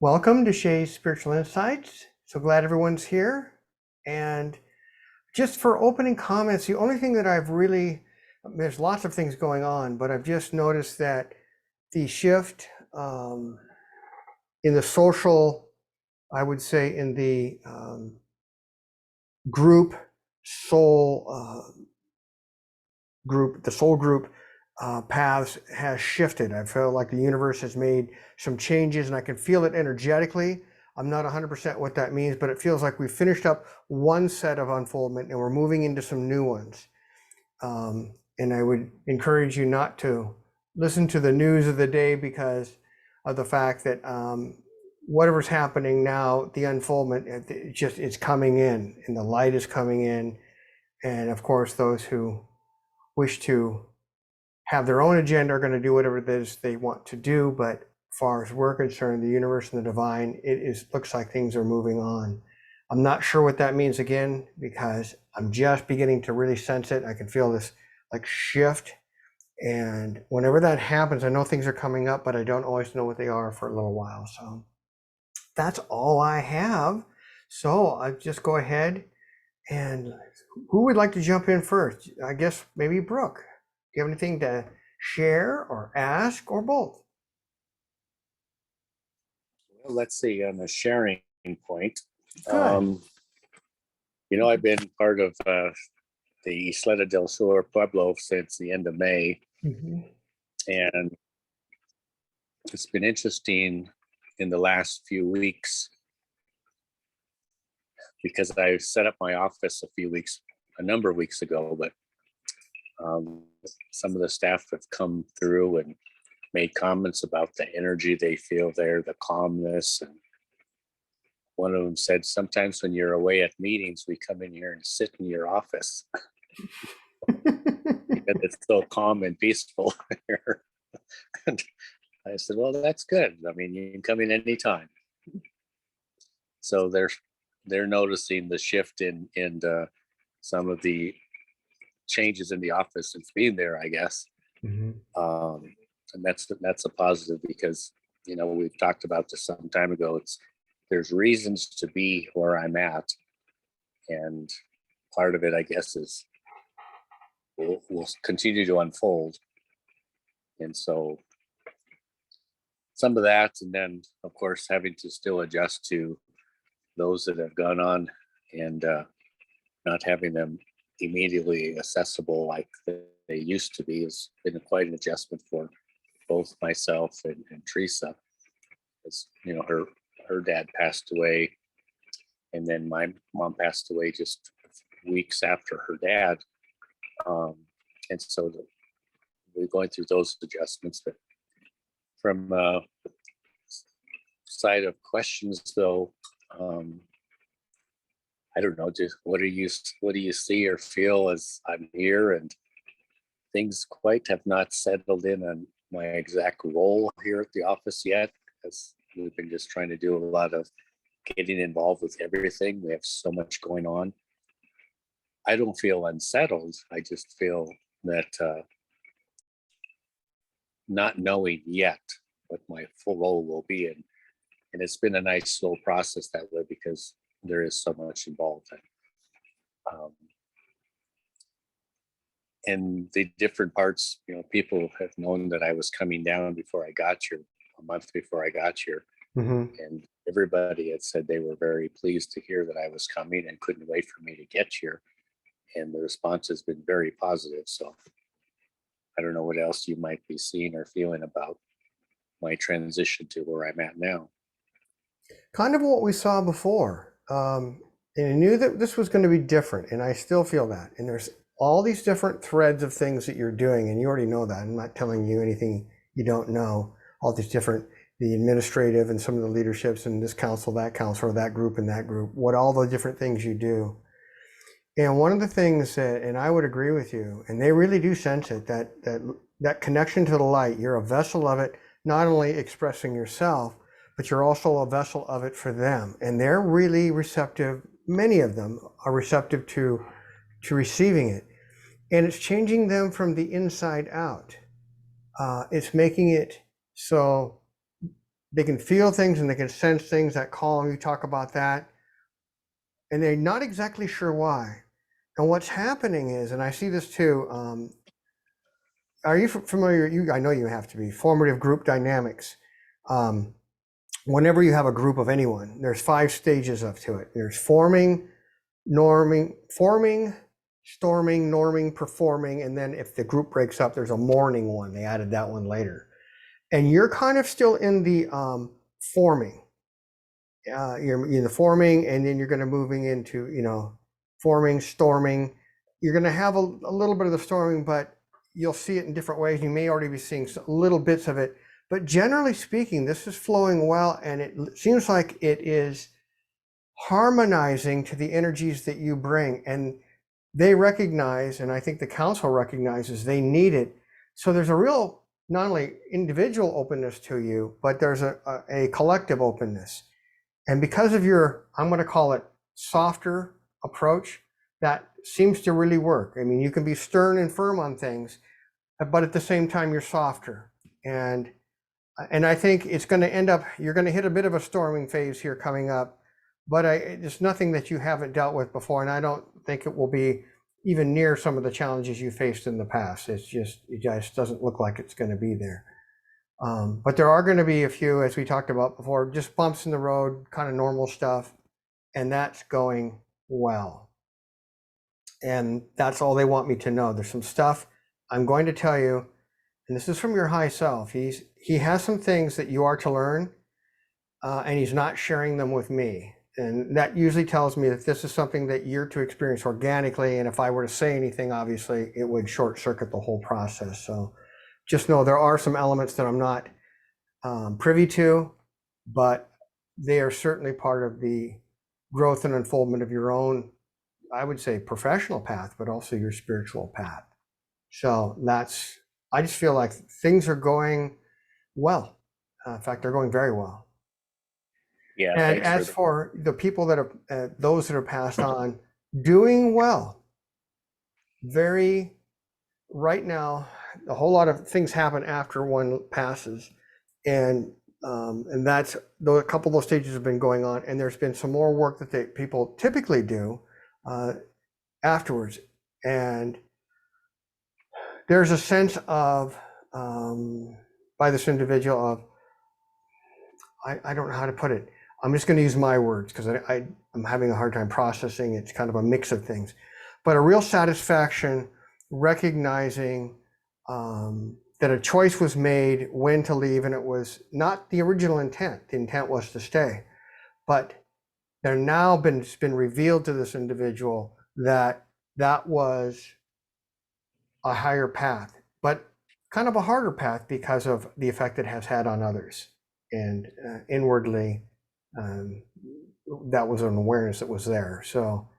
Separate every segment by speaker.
Speaker 1: Welcome to Shays Spiritual Insights. So glad everyone's here. And just for opening comments, the only thing that there's lots of things going on, but I've just noticed that the shift in the social, I would say in the group soul group, the soul group paths has shifted. I feel like the universe has made some changes and I can feel it energetically. I'm not 100% what that means, but it feels like we've finished up one set of unfoldment and we're moving into some new ones. And I would encourage you not to listen to the news of the day because of the fact that whatever's happening now, the unfoldment, it's coming in and the light is coming in. And of course, those who wish to have their own agenda are going to do whatever it is they want to do. But as far as we're concerned, the universe and the divine, looks like things are moving on. I'm not sure what that means again, because I'm just beginning to really sense it. I can feel this like shift. And whenever that happens, I know things are coming up, but I don't always know what they are for a little while. So that's all I have. So I'll just go ahead and who would like to jump in first? I guess maybe Brooke. Do you have anything to share or ask or both?
Speaker 2: Well, let's see, on the sharing point.
Speaker 1: Good.
Speaker 2: I've been part of the Isleta del Sur Pueblo since the end of May.
Speaker 1: Mm-hmm.
Speaker 2: And it's been interesting in the last few weeks because I set up my office a number of weeks ago, but some of the staff have come through and made comments about the energy they feel there, the calmness. And one of them said, sometimes when you're away at meetings, we come in here and sit in your office because it's so calm and peaceful here. And I said, well, that's good. I mean, you can come in anytime. So they're noticing the shift in some of the changes in the office since being there, I guess.
Speaker 1: Mm-hmm.
Speaker 2: And that's a positive because, we've talked about this some time ago. There's reasons to be where I'm at. And part of it, I guess, is will continue to unfold. And so some of that, and then of course, having to still adjust to those that have gone on and not having them immediately accessible like they used to be has been quite an adjustment for both myself and Teresa. As her dad passed away, and then my mom passed away just weeks after her dad, and so we're going through those adjustments. But from side of questions, though, I don't know. Just what do you see or feel as I'm here? And things quite have not settled in on my exact role here at the office yet, because we've been just trying to do a lot of getting involved with everything. We have so much going on. I don't feel unsettled. I just feel that not knowing yet what my full role will be in. And it's been a nice slow process that way because there is so much involved. And the different parts, people have known that I was coming down before I got here, a month before I got here.
Speaker 1: Mm-hmm.
Speaker 2: And everybody had said they were very pleased to hear that I was coming and couldn't wait for me to get here. And the response has been very positive. So I don't know what else you might be seeing or feeling about my transition to where I'm at now.
Speaker 1: Kind of what we saw before. And I knew that this was going to be different, and I still feel that. And there's all these different threads of things that you're doing, and you already know that. I'm not telling you anything you don't know. All these different, the administrative and some of the leaderships and this council, that council, or that group and that group, what all the different things you do. And one of the things that, and I would agree with you, and they really do sense it, that connection to the light, you're a vessel of it, not only expressing yourself, but you're also a vessel of it for them. And they're really receptive. Many of them are receptive to receiving it. And it's changing them from the inside out. It's making it so they can feel things and they can sense things that calm. You talk about that, and they're not exactly sure why. And what's happening is, and I see this too. Are you familiar? I know you have to be. Formative group dynamics. Um, Whenever you have a group of anyone, there's 5 stages up to it. There's forming, storming, norming, performing, and then if the group breaks up, there's a mourning one. They added that one later. And you're kind of still in the forming. You're in the forming, and then you're going to moving into, forming, storming. You're going to have a little bit of the storming, but you'll see it in different ways. You may already be seeing little bits of it, but generally speaking, this is flowing well, and it seems like it is harmonizing to the energies that you bring. And they recognize, and I think the council recognizes, they need it. So there's a real, not only individual openness to you, but there's a collective openness. And because of your, I'm going to call it softer approach, that seems to really work. I mean, you can be stern and firm on things, but at the same time, you're softer. And I think it's going to end up, you're going to hit a bit of a storming phase here coming up, but it's nothing that you haven't dealt with before. And I don't think it will be even near some of the challenges you faced in the past. It just doesn't look like it's going to be there. But there are going to be a few, as we talked about before, just bumps in the road, kind of normal stuff, and that's going well. And that's all they want me to know. There's some stuff I'm going to tell you, and this is from your high self. He has some things that you are to learn, and he's not sharing them with me. And that usually tells me that this is something that you're to experience organically. And if I were to say anything, obviously, it would short circuit the whole process. So just know there are some elements that I'm not privy to, but they are certainly part of the growth and unfoldment of your own, I would say, professional path, but also your spiritual path. So I just feel like things are going well. In fact, they're going very well.
Speaker 2: Yeah.
Speaker 1: And as for the people that are, those that are passed on, doing well. Right now, a whole lot of things happen after one passes. And that's, though a couple of those stages have been going on, and there's been some more work that people typically do afterwards. And there's a sense of, by this individual of, I don't know how to put it. I'm just going to use my words because I'm having a hard time processing. It's kind of a mix of things, but a real satisfaction recognizing that a choice was made when to leave, and it was not the original intent. The intent was to stay, but there now it's been revealed to this individual that was a higher path, but kind of a harder path because of the effect it has had on others. And inwardly, that was an awareness that was there. So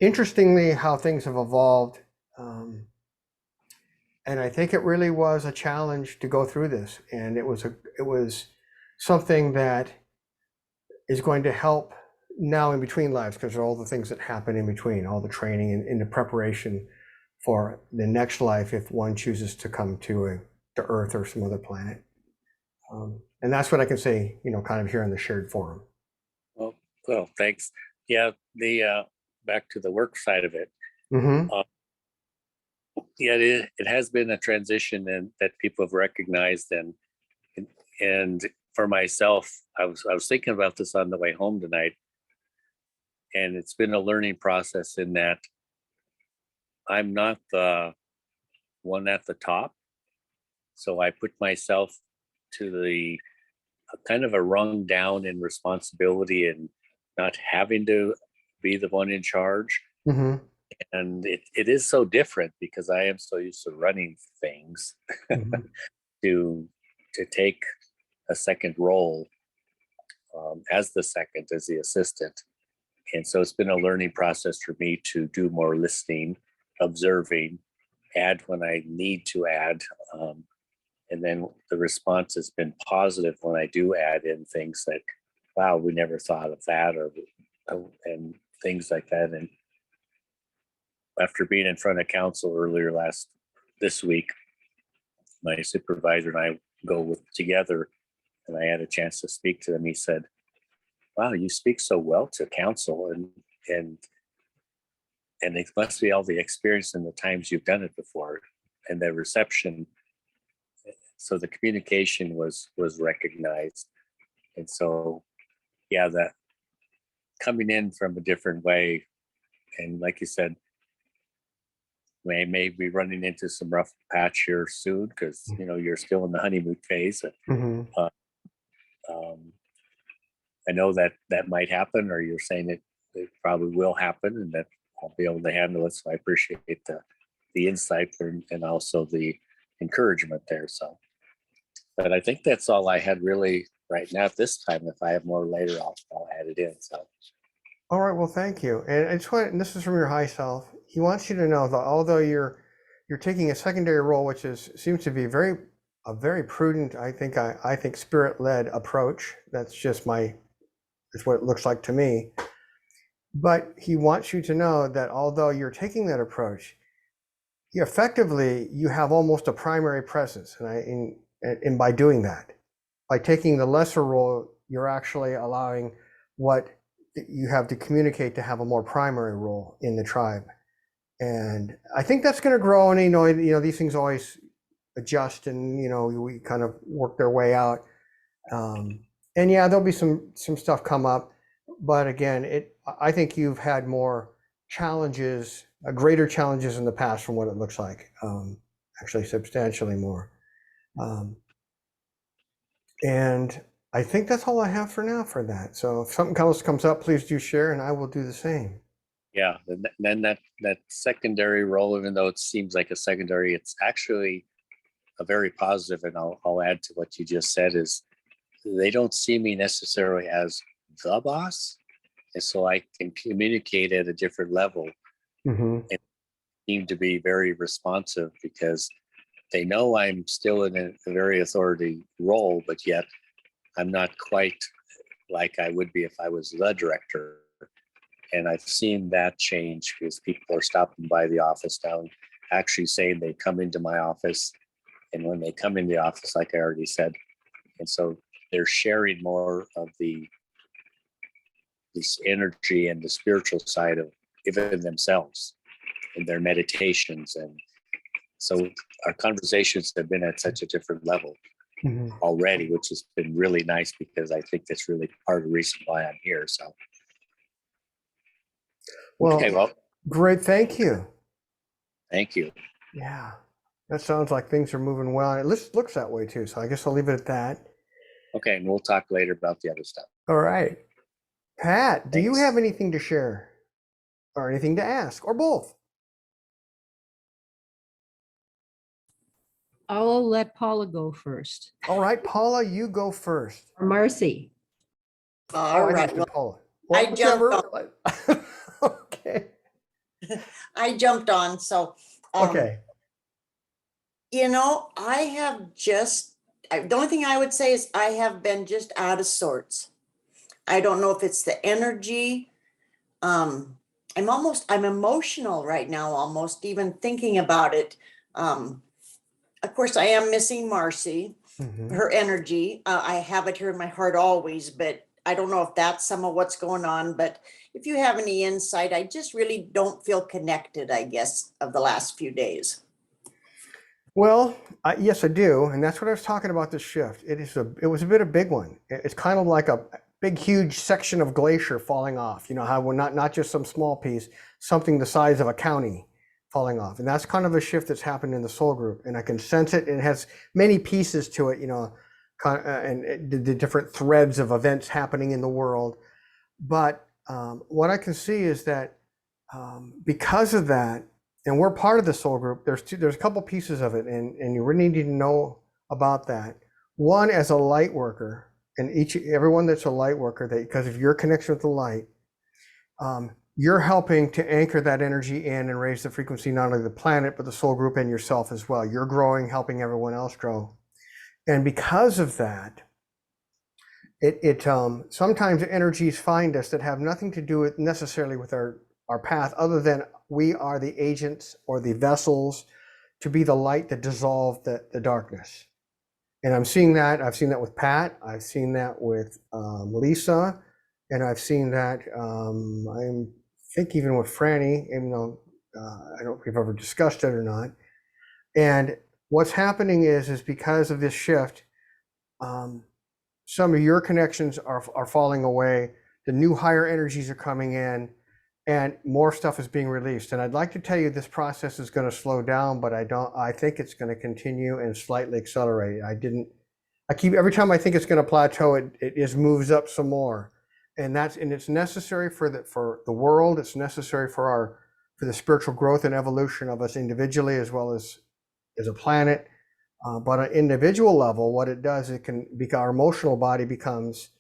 Speaker 1: interestingly, how things have evolved. And I think it really was a challenge to go through this. And it was something that is going to help now in between lives, because of all the things that happen in between, all the training and the preparation for the next life if one chooses to come to Earth or some other planet. And that's what I can say, kind of here in the shared forum.
Speaker 2: Well, thanks. Yeah, the back to the work side of it.
Speaker 1: Mm-hmm.
Speaker 2: Yeah, it has been a transition, and that people have recognized, and for myself, I was thinking about this on the way home tonight, and it's been a learning process in that I'm not the one at the top, so I put myself to the kind of a rung down in responsibility and not having to be the one in charge.
Speaker 1: Mm-hmm.
Speaker 2: And it is so different because I am so used to running things
Speaker 1: Mm-hmm.
Speaker 2: to take a second role as the assistant. And so it's been a learning process for me to do more listening, observing, add when I need to add. And then the response has been positive when I do add in things like, wow, we never thought of that, and things like that. And after being in front of council earlier this week, my supervisor and I go together and I had a chance to speak to them, he said, "Wow, you speak so well to council, and it must be all the experience and the times you've done it before, and the reception." So the communication was recognized, and so yeah, that coming in from a different way, and like you said, we may be running into some rough patch here soon because you're still in the honeymoon phase.
Speaker 1: Mm-hmm.
Speaker 2: Um, I know that might happen, or you're saying it probably will happen, and that I'll be able to handle it. So I appreciate the insight and also the encouragement there. So, but I think that's all I had really right now at this time. If I have more later, I'll add it in. So,
Speaker 1: All right, well, thank you. And I just want, and this is from your high self. He wants you to know that although you're taking a secondary role, which seems to be a very prudent, I think spirit-led approach. That's just it's what it looks like to me. But he wants you to know that although you're taking that approach, you have almost a primary presence, and by doing that, by taking the lesser role, you're actually allowing what you have to communicate to have a more primary role in the tribe. And I think that's going to grow. And these things always adjust, and we kind of work their way out. And yeah, there'll be some stuff come up, but again, I think you've had more challenges, greater challenges in the past from what it looks like. Actually, substantially more. And I think that's all I have for now for that. So if something else comes up, please do share, and I will do the same.
Speaker 2: yeah, then that secondary role, even though it seems like a secondary, it's actually a very positive. And I'll add to what you just said is they don't see me necessarily as the boss, and so I can communicate at a different level
Speaker 1: Mm-hmm.
Speaker 2: and seem to be very responsive because they know I'm still in a very authority role, but yet I'm not quite like I would be if I was the director. And I've seen that change because people are stopping by the office now and actually saying they come into my office. And when they come in the office, like I already said, and so they're sharing more of this energy and the spiritual side of even themselves in their meditations. And so our conversations have been at such a different level already, which has been really nice because I think that's really part of the reason why I'm here. So,
Speaker 1: well,
Speaker 2: okay, well,
Speaker 1: great. Thank you.
Speaker 2: Thank you.
Speaker 1: Yeah, that sounds like things are moving well. It looks that way too. So I guess I'll leave it at that.
Speaker 2: Okay, and we'll talk later about the other stuff.
Speaker 1: All right. Pat, do you
Speaker 2: Thanks.
Speaker 1: have anything to share or anything to ask or both?
Speaker 3: I'll let Paula go first.
Speaker 1: All right, Paula, you go first.
Speaker 3: Or Marci.
Speaker 4: All right.
Speaker 1: Well, Paula.
Speaker 4: I jumped
Speaker 1: Whichever. Okay.
Speaker 4: I jumped on. So,
Speaker 1: Okay.
Speaker 4: I have the only thing I would say is I have been just out of sorts. I don't know if it's the energy. I'm emotional right now, almost even thinking about it. Of course, I am missing Marci, her energy. I have it here in my heart always, but I don't know if that's some of what's going on. But if you have any insight, I just really don't feel connected, I guess, of the last few days.
Speaker 1: Well, yes, I do, and that's what I was talking about. This shift. It was a bit of a big one. It's kind of like a big, huge section of glacier falling off. You know how we're not just some small piece, something the size of a county falling off, and that's kind of a shift that's happened in the soul group, and I can sense it. And it has many pieces to it, and the different threads of events happening in the world. But what I can see is that because of that. And we're part of the soul group. There's a couple pieces of it, and you really need to know about that. One, as a light worker, and everyone that's a light worker, because of your connection with the light, you're helping to anchor that energy in and raise the frequency, not only the planet, but the soul group and yourself as well. You're growing, helping everyone else grow. And because of that, sometimes energies find us that have nothing to do with necessarily with our path, other than we are the agents or the vessels to be the light that dissolve the darkness. And I'm seeing that. I've seen that with Pat. I've seen that with Lisa. And I've seen that, I think even with Franny, even though I don't know if we've ever discussed it or not. And what's happening is because of this shift, some of your connections are falling away. The new higher energies are coming in, and more stuff is being released. And I'd like to tell you this process is going to slow down, but I think it's going to continue and slightly accelerate. Every time I think it's going to plateau, it just moves up some more. And it's necessary for the world. It's necessary for the spiritual growth and evolution of us individually as well as a planet. But at an individual level, what it does, our emotional body becomes,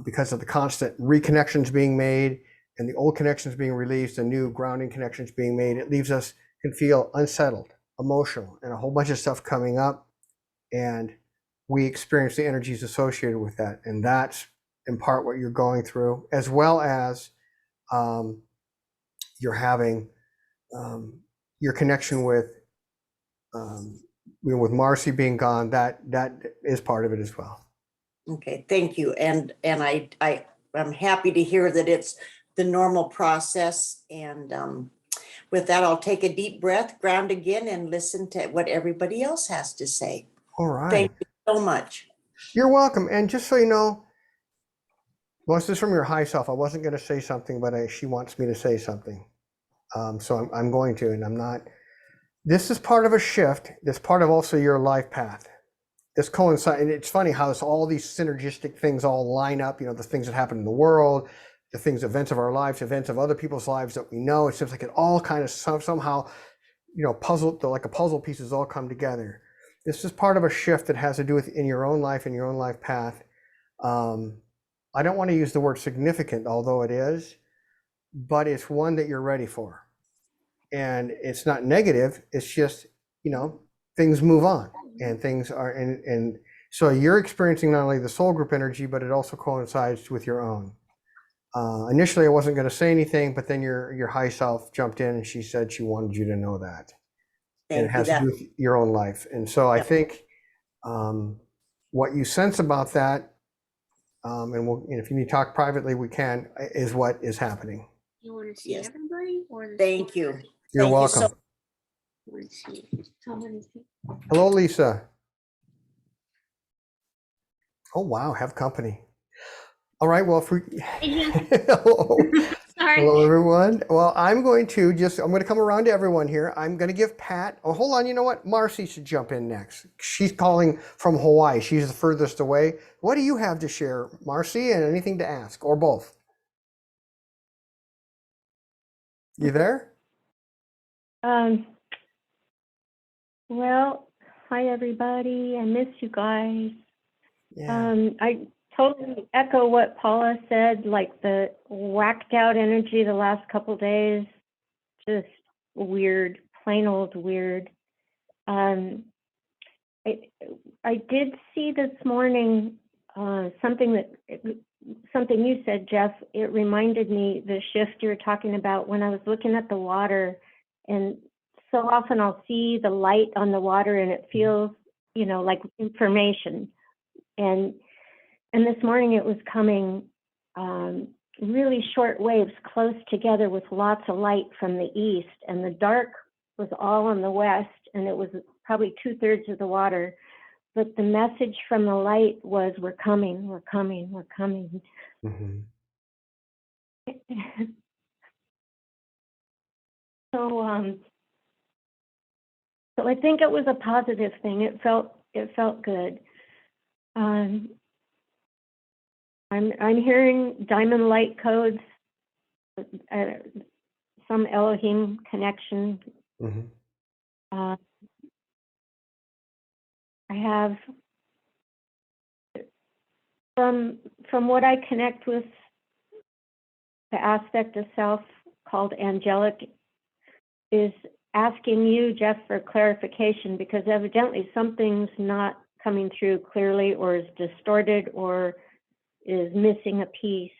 Speaker 1: because of the constant reconnections being made and the old connections being released and new grounding connections being made, it leaves us, can feel unsettled, emotional, and a whole bunch of stuff coming up. And we experience the energies associated with that. And that's in part what you're going through, as well as you're having your connection with with Marci being gone. That is part of it as well.
Speaker 4: Okay, thank you. And I'm happy to hear that it's the normal process. And with that, I'll take a deep breath, ground again, and listen to what everybody else has to say.
Speaker 1: All right.
Speaker 4: Thank you so much.
Speaker 1: You're welcome. And just so you know, well, this is from your high self. I wasn't going to say something, but she wants me to say something. So I'm going to, and I'm not. This is part of a shift. This part of also your life path. This coincides, and it's funny how all these synergistic things all line up. You know, the things that happen in the world, the things, events of our lives, events of other people's lives that we know. It seems like it all kind of somehow, like a puzzle pieces all come together. This is part of a shift that has to do with in your own life and your own life path. I don't want to use the word significant, although it is, but it's one that you're ready for. And it's not negative. It's just, things move on and things are, and so you're experiencing not only the soul group energy, but it also coincides with your own. Initially, I wasn't going to say anything, but then your high self jumped in and she said she wanted you to know that. And it has to do with your own life. And so I think what you sense about that, and if you need to talk privately, we can, is what is happening.
Speaker 5: You want to see everybody? Or
Speaker 4: Thank you.
Speaker 1: You're welcome.
Speaker 5: Let's see. How many people?
Speaker 1: Hello, Lisa. Oh, wow. Have company. All right. Well, hello.
Speaker 5: Sorry.
Speaker 1: Hello, everyone. Well, I'm going to come around to everyone here. I'm going to give Pat, hold on. You know what? Marci should jump in next. She's calling from Hawaii. She's the furthest away. What do you have to share, Marci, and anything to ask, or both? You there?
Speaker 6: Well, hi everybody. I miss you guys.
Speaker 1: Yeah.
Speaker 6: I totally echo what Paula said, like the whacked out energy the last couple days, just weird, plain old weird. I did see this morning something you said, Jeff. It reminded me the shift you're talking about when I was looking at the water, and so often I'll see the light on the water and it feels, like information. And this morning it was coming really short waves close together with lots of light from the east, and the dark was all on the west, and it was probably 2/3 of the water. But the message from the light was, we're coming, we're coming, we're coming.
Speaker 1: Mm-hmm.
Speaker 6: So I think it was a positive thing. It felt good. I'm hearing diamond light codes, some Elohim connection.
Speaker 1: Mm-hmm.
Speaker 6: I have, from what I connect with, the aspect of self called angelic is asking you, Jeff, for clarification, because evidently something's not coming through clearly, or is distorted, or is missing a piece.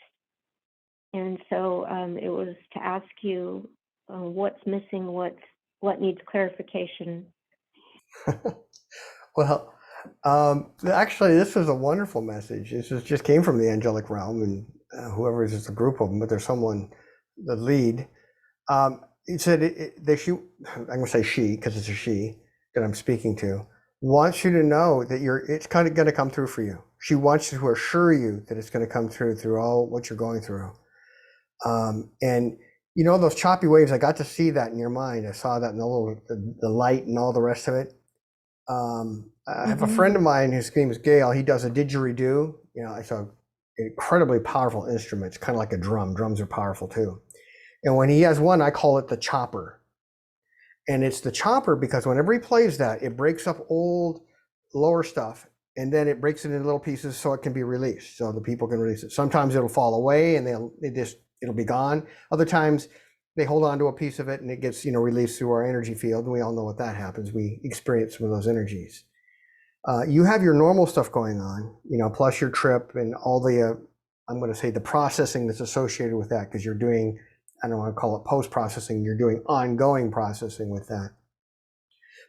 Speaker 6: And so it was to ask you what's missing, what needs clarification.
Speaker 1: Well, Actually, this was a wonderful message. Just came from the angelic realm, and whoever is just a group of them, but there's someone, the lead. It said I'm going to say she because it's a she that I'm speaking to, wants you to know that it's kind of going to come through for you. She wants to assure you that it's going to come through all what you're going through. And you know, those choppy waves, I got to see that in your mind. I saw that in the light and all the rest of it. I have a friend of mine whose name is Gail. He does a didgeridoo. You know, it's an incredibly powerful instrument. It's kind of like a drum. Drums are powerful too. And when he has one, I call it the chopper. And it's the chopper because whenever he plays that, it breaks up old lower stuff, and then it breaks it into little pieces so it can be released, so the people can release it. Sometimes it'll fall away and it'll be gone. Other times they hold on to a piece of it and it gets, you know, released through our energy field. And we all know what that happens. We experience some of those energies. You have your normal stuff going on, you know, plus your trip and all the, I'm going to say the processing that's associated with that, because you're doing, I don't want to call it post-processing, you're doing ongoing processing with that.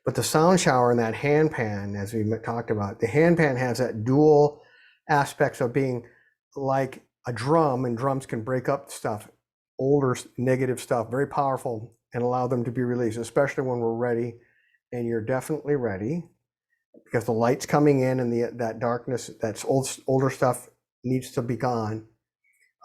Speaker 1: But the sound shower and that handpan, as we talked about, the handpan has that dual aspects of being like a drum, and drums can break up stuff, older negative stuff, very powerful, and allow them to be released, especially when we're ready. And you're definitely ready because the light's coming in and that darkness, that's older stuff needs to be gone.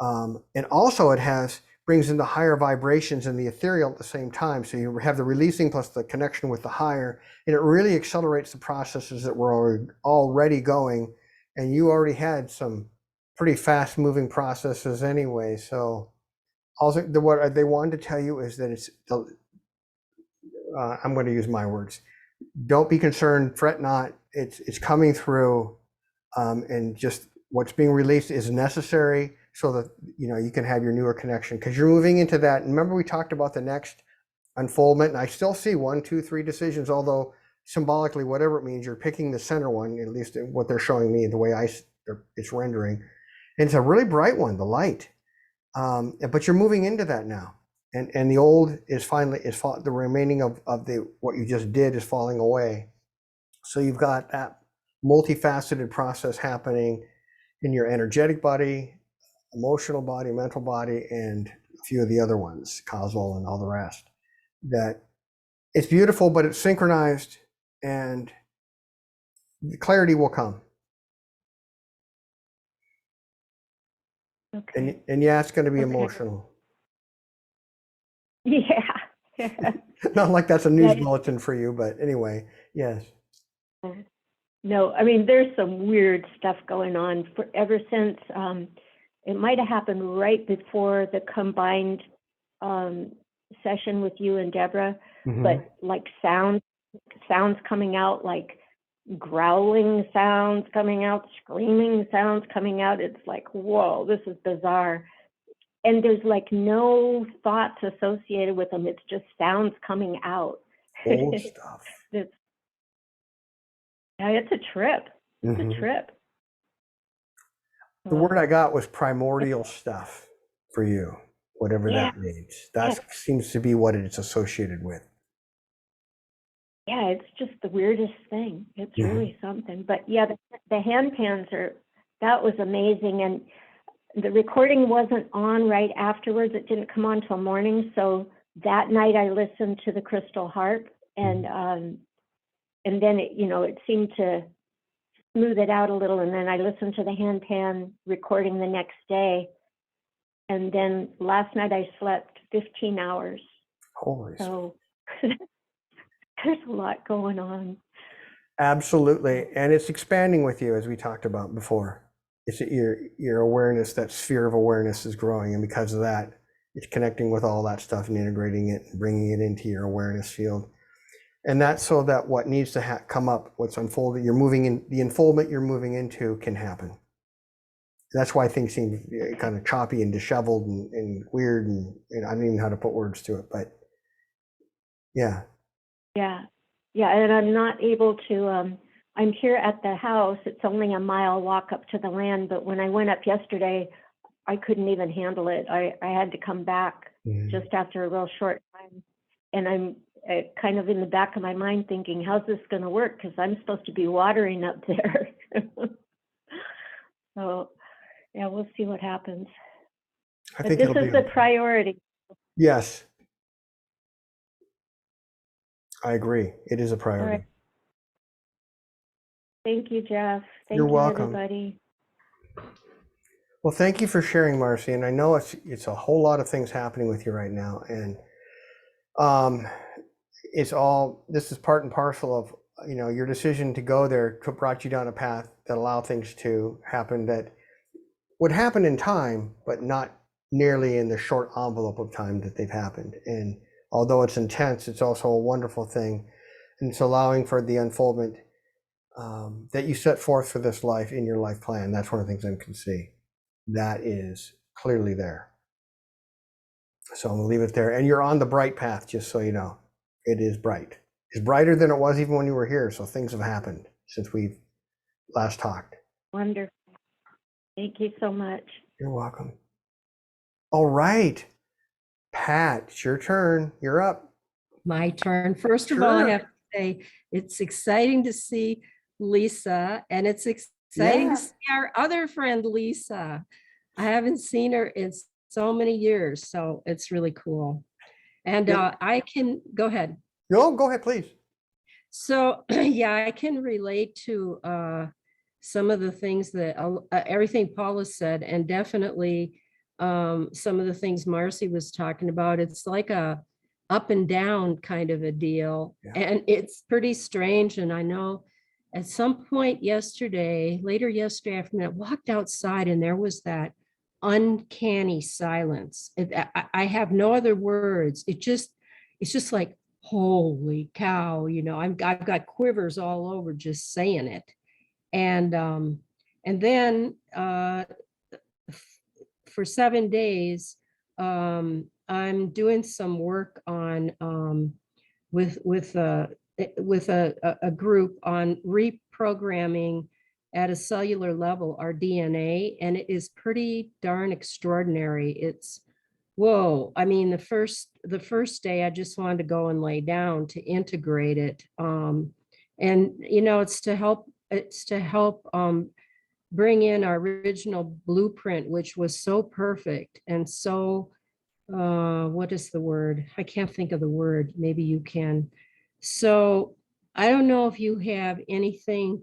Speaker 1: And also it brings in the higher vibrations and the ethereal at the same time. So you have the releasing plus the connection with the higher, and it really accelerates the processes that were already going. And you already had some pretty fast moving processes anyway. So also what they wanted to tell you is that I'm going to use my words. Don't be concerned, fret not. It's coming through, and just what's being released is necessary so that, you know, you can have your newer connection, because you're moving into that. And remember, we talked about the next unfoldment, and I still see 1, 2, 3 decisions, although symbolically, whatever it means, you're picking the center one, at least what they're showing me, the way it's rendering. And it's a really bright one, the light. But you're moving into that now. And the old is the remaining of what you just did is falling away. So you've got that multifaceted process happening in your energetic body, emotional body, mental body, and a few of the other ones, causal and all the rest. That it's beautiful, but it's synchronized, and the clarity will come.
Speaker 6: Okay.
Speaker 1: And yeah, it's going to be
Speaker 6: Okay.
Speaker 1: emotional.
Speaker 6: Yeah.
Speaker 1: Not like that's a news
Speaker 6: Yeah.
Speaker 1: bulletin for you, but anyway, yes.
Speaker 6: No, I mean, there's some weird stuff going on ever since, it might have happened right before the combined session with you and Deborah, but like sounds coming out, like growling sounds coming out, screaming sounds coming out. It's like, whoa, this is bizarre. And there's like no thoughts associated with them. It's just sounds coming out.
Speaker 1: Old stuff.
Speaker 6: Yeah, it's a trip. It's a trip.
Speaker 1: The word I got was primordial stuff for you, whatever that means. That seems to be what it's associated with.
Speaker 6: Yeah, it's just the weirdest thing. It's really something. But yeah, the hand pans that was amazing. And the recording wasn't on right afterwards. It didn't come on till morning. So that night I listened to the crystal harp, and then it seemed to smooth it out a little. And then I listened to the handpan recording the next day. And then last night I slept 15 hours.
Speaker 1: Holy
Speaker 6: so there's a lot going on.
Speaker 1: Absolutely. And it's expanding with you, as we talked about before. It's your awareness, that sphere of awareness is growing. And because of that, it's connecting with all that stuff and integrating it and bringing it into your awareness field. And that's so that what needs to come up, what's unfolded, you're moving in, the unfoldment you're moving into can happen. That's why things seem kind of choppy and disheveled and weird. And I don't even know how to put words to it, but yeah.
Speaker 6: Yeah. And I'm not able to, I'm here at the house. It's only a mile walk up to the land. But when I went up yesterday, I couldn't even handle it. I had to come back just after a real short time. And kind of in the back of my mind thinking, how's this going to work? Because I'm supposed to be watering up there. So, yeah, we'll see what happens.
Speaker 1: I
Speaker 6: But
Speaker 1: think
Speaker 6: this
Speaker 1: it'll
Speaker 6: is
Speaker 1: be
Speaker 6: the
Speaker 1: okay.
Speaker 6: priority.
Speaker 1: Yes, I agree. It is a priority.
Speaker 6: right. Thank you, Jeff. Thank
Speaker 1: You're
Speaker 6: you,
Speaker 1: welcome.
Speaker 6: everybody.
Speaker 1: Well, thank you for sharing, Marci. And I know it's a whole lot of things happening with you right now, and this is part and parcel of your decision to go there brought you down a path that allow things to happen that would happen in time, but not nearly in the short envelope of time that they've happened. And although it's intense, it's also a wonderful thing, and it's allowing for the unfoldment that you set forth for this life in your life plan. That's one of the things I can see. That is clearly there. So I'm gonna leave it there. And you're on the bright path, just so you know. It is bright. It's brighter than it was even when you were here. So things have happened since we've last talked.
Speaker 6: Wonderful. Thank you so much.
Speaker 1: You're welcome. All right. Pat, it's your turn. You're up.
Speaker 3: My turn. First of all, I
Speaker 1: Sure.
Speaker 3: have to say it's exciting to see Lisa, and it's exciting
Speaker 1: Yeah.
Speaker 3: to see our other friend, Lisa. I haven't seen her in so many years, so it's really cool. And
Speaker 1: Yeah.
Speaker 3: I can go ahead.
Speaker 1: No, go ahead, please.
Speaker 3: So, yeah, I can relate to some of the things that everything Paula said, and definitely some of the things Marci was talking about. It's like a up and down kind of a deal,
Speaker 1: Yeah.
Speaker 3: and it's pretty strange. And I know at some point later yesterday afternoon, I walked outside and there was that uncanny silence. I have no other words. It's just like, holy cow, I've got quivers all over just saying it. And then for 7 days, I'm doing some work on with a group on reprogramming at a cellular level our DNA, and it is pretty darn extraordinary. It's whoa. I mean, the first day I just wanted to go and lay down to integrate it. And it's to help bring in our original blueprint, which was so perfect and so what is the word? I can't think of the word. Maybe you can. So I don't know if you have anything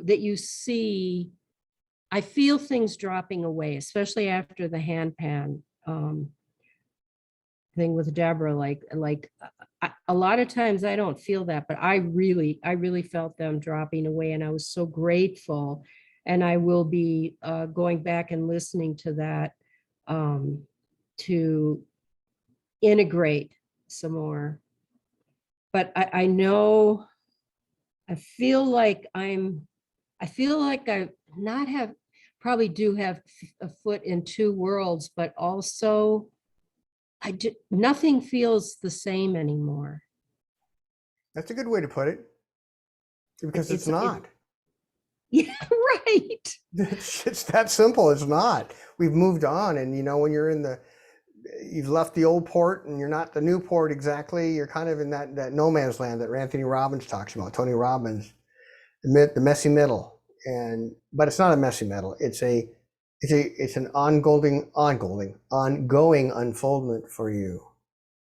Speaker 3: that you see. I feel things dropping away, especially after the hand pan thing with Deborah. A lot of times I don't feel that, but I really felt them dropping away, and I was so grateful. And I will be going back and listening to that to integrate some more. But I know, I feel like I not have, probably do have a foot in two worlds, but also nothing feels the same anymore.
Speaker 1: That's a good way to put it. Because it's not.
Speaker 3: Yeah, right.
Speaker 1: It's that simple. It's not. We've moved on, and when you're you've left the old port and you're not the new port exactly. You're kind of in that no man's land that Anthony Robbins talks about, Tony Robbins, the messy middle. But it's not a messy middle. It's an ongoing unfoldment for you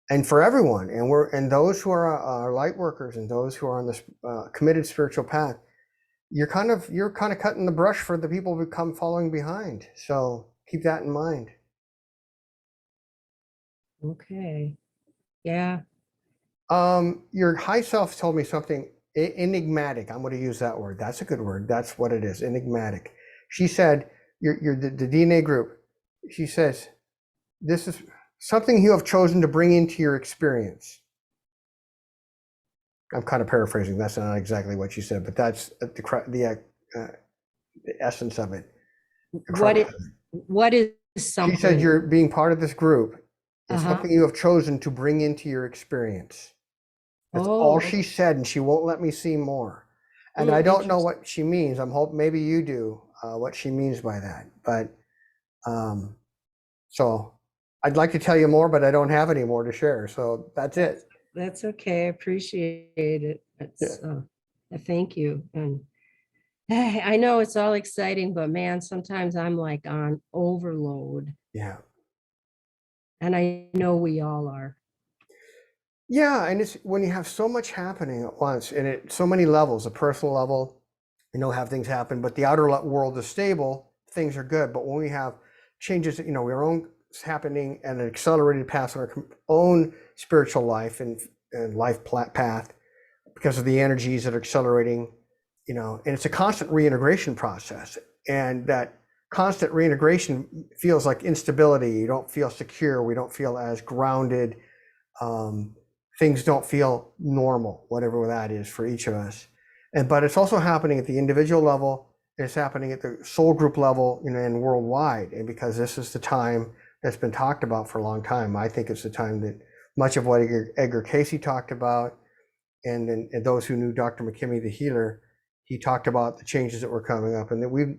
Speaker 1: and for everyone. And those who are light workers and those who are on this committed spiritual path, you're kind of cutting the brush for the people who come following behind. So keep that in mind.
Speaker 3: Okay. Yeah.
Speaker 1: Your high self told me something enigmatic. I'm going to use that word. That's a good word. That's what it is. Enigmatic. She said, you're the DNA group. She says, this is something you have chosen to bring into your experience. I'm kind of paraphrasing. That's not exactly what she said, but that's the essence of it.
Speaker 3: What is something?
Speaker 1: She said you're being part of this group. It's
Speaker 3: Uh-huh.
Speaker 1: something you have chosen to bring into your experience. That's all she said, and she won't let me see more. And I don't know what she means. I'm hoping maybe you do what she means by that. But so I'd like to tell you more, but I don't have any more to share. So that's it.
Speaker 3: That's okay. I appreciate it. It's, thank you. And I know it's all exciting, but man, sometimes I'm like on overload,
Speaker 1: Yeah.
Speaker 3: and I know we all are.
Speaker 1: Yeah, and it's when you have so much happening at once, and at so many levels, a personal level, have things happen, but the outer world is stable, things are good. But when we have changes, our own happening at an accelerated path in our own spiritual life and life path, because of the energies that are accelerating, and it's a constant reintegration process. And that constant reintegration feels like instability. You don't feel secure. We don't feel as grounded. Things don't feel normal, whatever that is for each of us. But it's also happening at the individual level. It's happening at the soul group level, and worldwide. And because this is the time that's been talked about for a long time, I think it's the time that much of what Edgar Cayce talked about, and those who knew Dr. McKimmey, the healer, he talked about the changes that were coming up, and that we've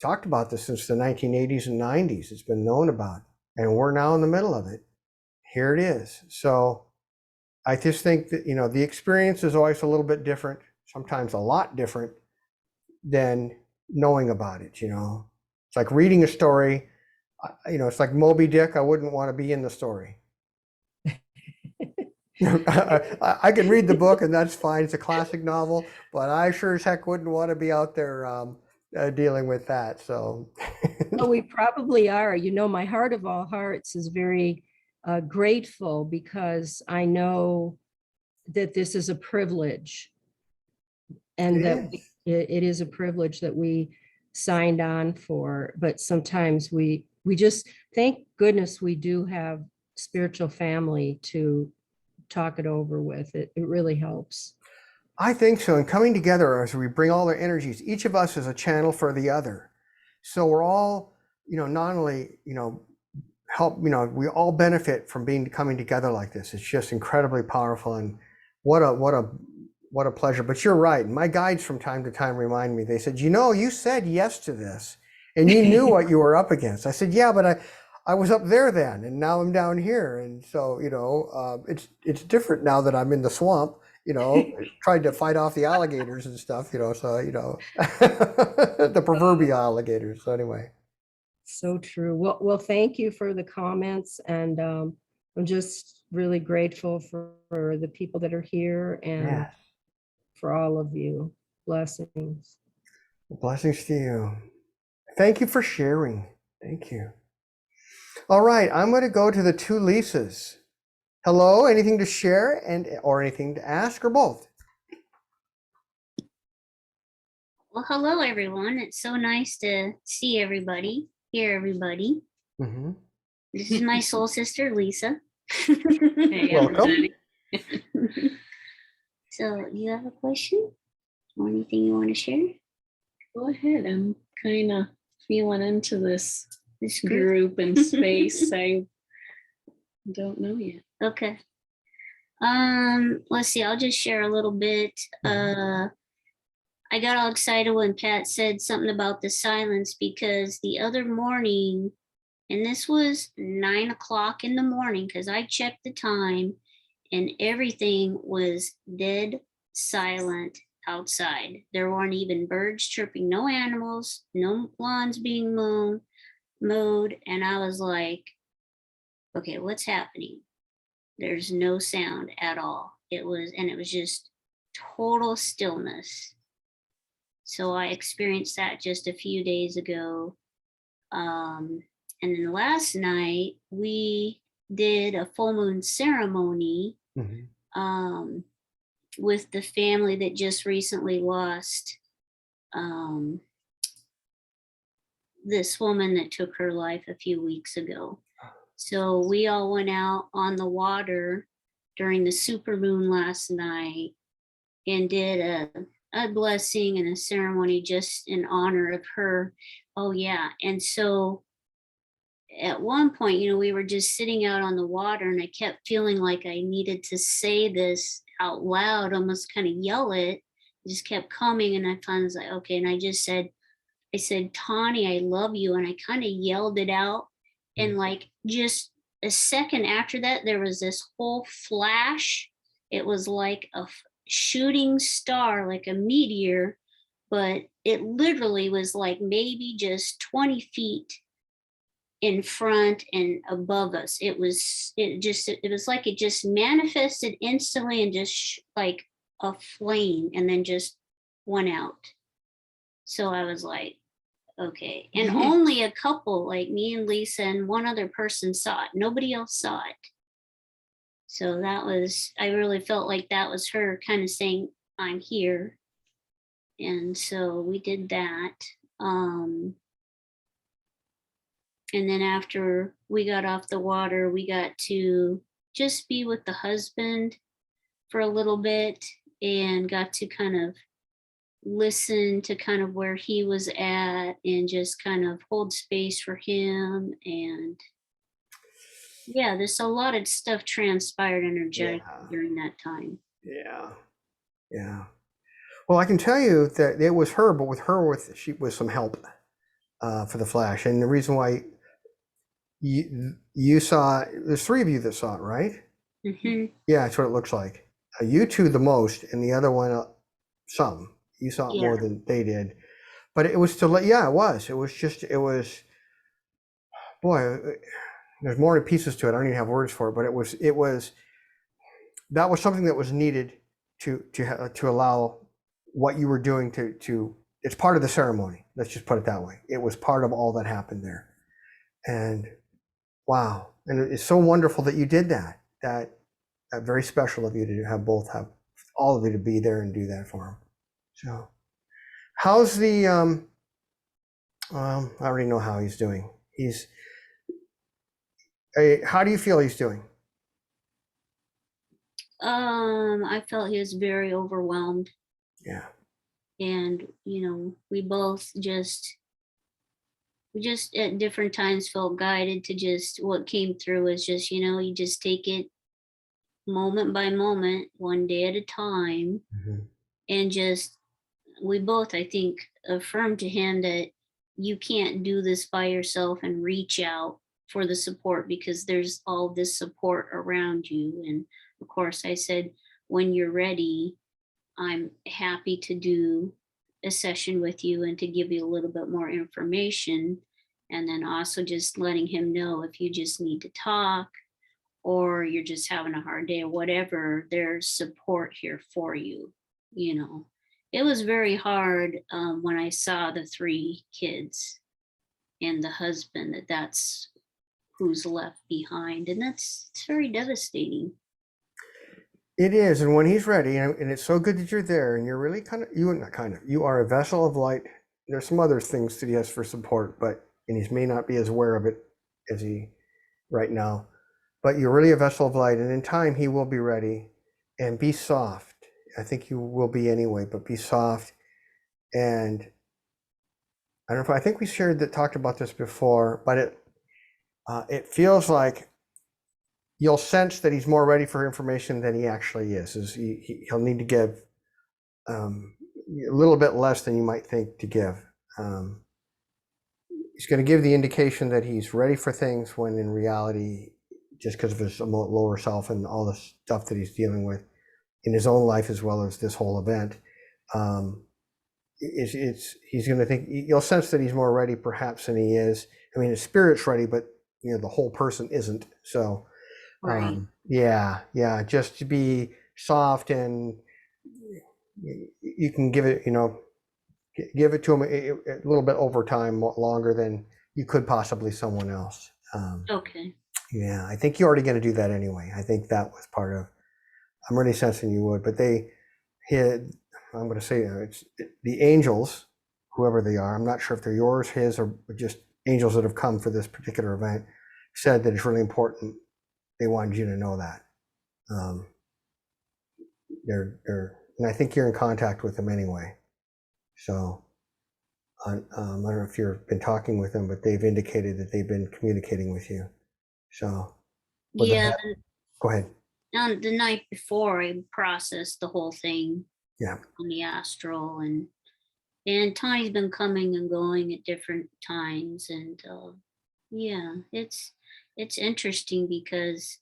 Speaker 1: talked about this since the 1980s and 90s. It's been known about, and we're now in the middle of it. Here it is. So I just think that, the experience is always a little bit different, sometimes a lot different than knowing about it. It's like reading a story, it's like Moby Dick. I wouldn't want to be in the story. I can read the book and that's fine. It's a classic novel, but I sure as heck wouldn't want to be out there dealing with that. So
Speaker 3: Well, we probably are. My heart of all hearts is very grateful, because I know that this is a privilege, and
Speaker 1: It
Speaker 3: that
Speaker 1: is.
Speaker 3: it is a privilege that we signed on for. But sometimes we just, thank goodness we do have spiritual family to talk it over with. It really helps.
Speaker 1: I think so. And coming together as we bring all our energies, each of us is a channel for the other. So we're all, not only, help, we all benefit from coming together like this. It's just incredibly powerful, and what a pleasure. But you're right. My guides from time to time remind me, they said, you said yes to this and you knew what you were up against. I said, yeah, but I was up there then, and now I'm down here. And so, it's different now that I'm in the swamp, trying to fight off the alligators and stuff, so, the proverbial alligators. So anyway.
Speaker 3: So true. Well, thank you for the comments, and I'm just really grateful for the people that are here, and
Speaker 1: Yes.
Speaker 3: for all of you. Blessings.
Speaker 1: Blessings to you. Thank you for sharing. Thank you. All right, I'm going to go to the two Lisas. Hello, anything to share or anything to ask, or both?
Speaker 5: Well, hello, everyone. It's so nice to see everybody, hear everybody.
Speaker 1: Mm-hmm.
Speaker 5: This is my soul sister, Lisa.
Speaker 1: Welcome.
Speaker 5: So, you have a question or anything you want to share?
Speaker 7: Go ahead. I'm kind of feeling into this
Speaker 5: This
Speaker 7: group and space. I don't know yet.
Speaker 5: Okay. Let's see. I'll just share a little bit. I got all excited when Pat said something about the silence, because the other morning, and this was 9 o'clock in the morning, because I checked the time, and everything was dead silent outside. There weren't even birds chirping, no animals, no lawns being mowed. And I was like, okay, what's happening? There's no sound at all. It was just total stillness. So I experienced that just a few days ago. And then last night we did a full moon ceremony with the family that just recently lost this woman that took her life a few weeks ago. So we all went out on the water during the super moon last night and did a blessing and a ceremony just in honor of her. Oh yeah. And so at one point, we were just sitting out on the water, and I kept feeling like I needed to say this out loud, almost kind of yell it. It just kept coming, and I finally was like, okay. And I said, Tawny, I love you. And I kind of yelled it out, and like just a second after that, there was this whole flash. It was like a shooting star, like a meteor, but it literally was like maybe just 20 feet in front and above us. It was like it just manifested instantly and just like a flame and then just went out. So I was like, okay. And only a couple, like me and Lisa and one other person saw it. Nobody else saw it. So that was, I really felt like that was her kind of saying, I'm here. And so we did that. And then after we got off the water, we got to just be with the husband for a little bit and got to kind of listen to kind of where he was at and just kind of hold space for him. And yeah, there's a lot of stuff transpired energetically during that time.
Speaker 1: Yeah. Well, I can tell you that it was her, but with her, she was some help for the flash. And the reason why you saw, there's 3 of you that saw it, right?
Speaker 5: Mm-hmm.
Speaker 1: Yeah, that's what it looks like. You 2 the most, and the other one some. You saw it more than they did. But it was still, yeah, it was. It was, boy, there's more pieces to it. I don't even have words for it, but that was something that was needed to allow what you were doing to, it's part of the ceremony. Let's just put it that way. It was part of all that happened there. And wow. And it's so wonderful that you did that. That very special of you to have all of you to be there and do that for him. So how's the, I already know how he's doing. How do you feel he's doing?
Speaker 5: I felt he was very overwhelmed.
Speaker 1: Yeah.
Speaker 5: And, we both we just at different times felt guided to just what came through was just, you just take it moment by moment, one day at a time. Mm-hmm. And just, we both, I think, affirmed to him that you can't do this by yourself and reach out for the support because there's all this support around you. And of course, I said, when you're ready, I'm happy to do a session with you and to give you a little bit more information. And then also just letting him know if you just need to talk or you're just having a hard day or whatever, there's support here for you. It was very hard when I saw the 3 kids and the husband, that's who's left behind. And it's very devastating.
Speaker 1: It is, and when he's ready, and it's so good that you're there, and you're really you are a vessel of light. There's some other things that he has for support, and he may not be as aware of it as he right now, but you're really a vessel of light, and in time he will be ready. And be soft. I think you will be anyway, but be soft. And I don't know I think we talked about this before, but it feels like you'll sense that he's more ready for information than he actually is. He'll need to give a little bit less than you might think to give. He's going to give the indication that he's ready for things when in reality, just because of his lower self and all the stuff that he's dealing with in his own life as well as this whole event, he's going to think, you'll sense that he's more ready perhaps than he is. I mean, his spirit's ready, but the whole person isn't. So
Speaker 5: right.
Speaker 1: Just to be soft, and you can give it, give it to him a little bit over time, longer than you could possibly someone else.
Speaker 5: Okay.
Speaker 1: Yeah, I think you're already going to do that anyway. I think that was part of, I'm really sensing you would, but I'm going to say it's the angels, whoever they are, I'm not sure if they're yours, his, or just angels that have come for this particular event, said that it's really important. They wanted you to know that. And I think you're in contact with them anyway. So I don't know if you've been talking with them, but they've indicated that they've been communicating with you. So
Speaker 5: yeah.
Speaker 1: Go ahead.
Speaker 5: On the night before, I processed the whole thing.
Speaker 1: Yeah.
Speaker 5: On the astral, and Tony's been coming and going at different times, and it's it's interesting because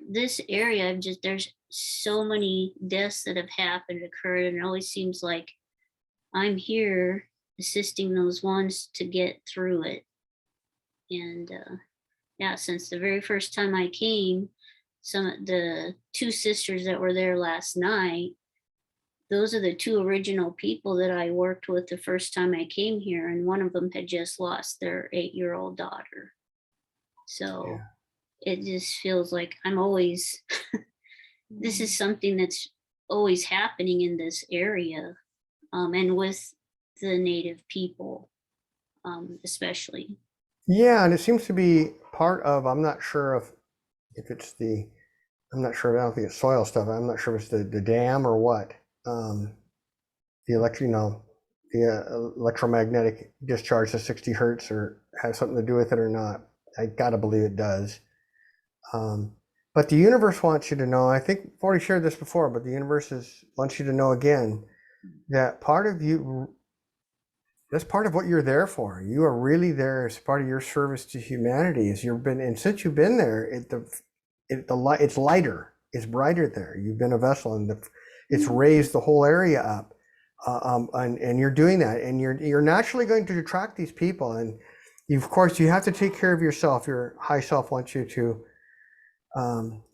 Speaker 5: this area, there's so many deaths that have happened, occurred, and it always seems like I'm here assisting those ones to get through it. And yeah, since the very first time I came, some of the two sisters that were there last night, those are the two original people that I worked with the first time I came here, and one of them had just lost their 8-year-old daughter. So
Speaker 1: Yeah.
Speaker 5: it just feels like I'm always, this is something that's always happening in this area, and with the Native people, especially.
Speaker 1: Yeah, and it seems to be part of, I'm not sure if it's I'm not sure, I don't think it's soil stuff. I'm not sure if it's the dam or what. The the electromagnetic discharge to 60 hertz or has something to do with it or not. I gotta believe it does. But the universe wants you to know, I think I've already shared this before, but the universe wants you to know again that part of you, that's part of what you're there for. You are really there as part of your service to humanity. And since you've been there, it's lighter, it's brighter there. You've been a vessel, and it's raised the whole area up, and you're doing that, and you're naturally going to attract these people. And of course, you have to take care of yourself. Your high self wants you to.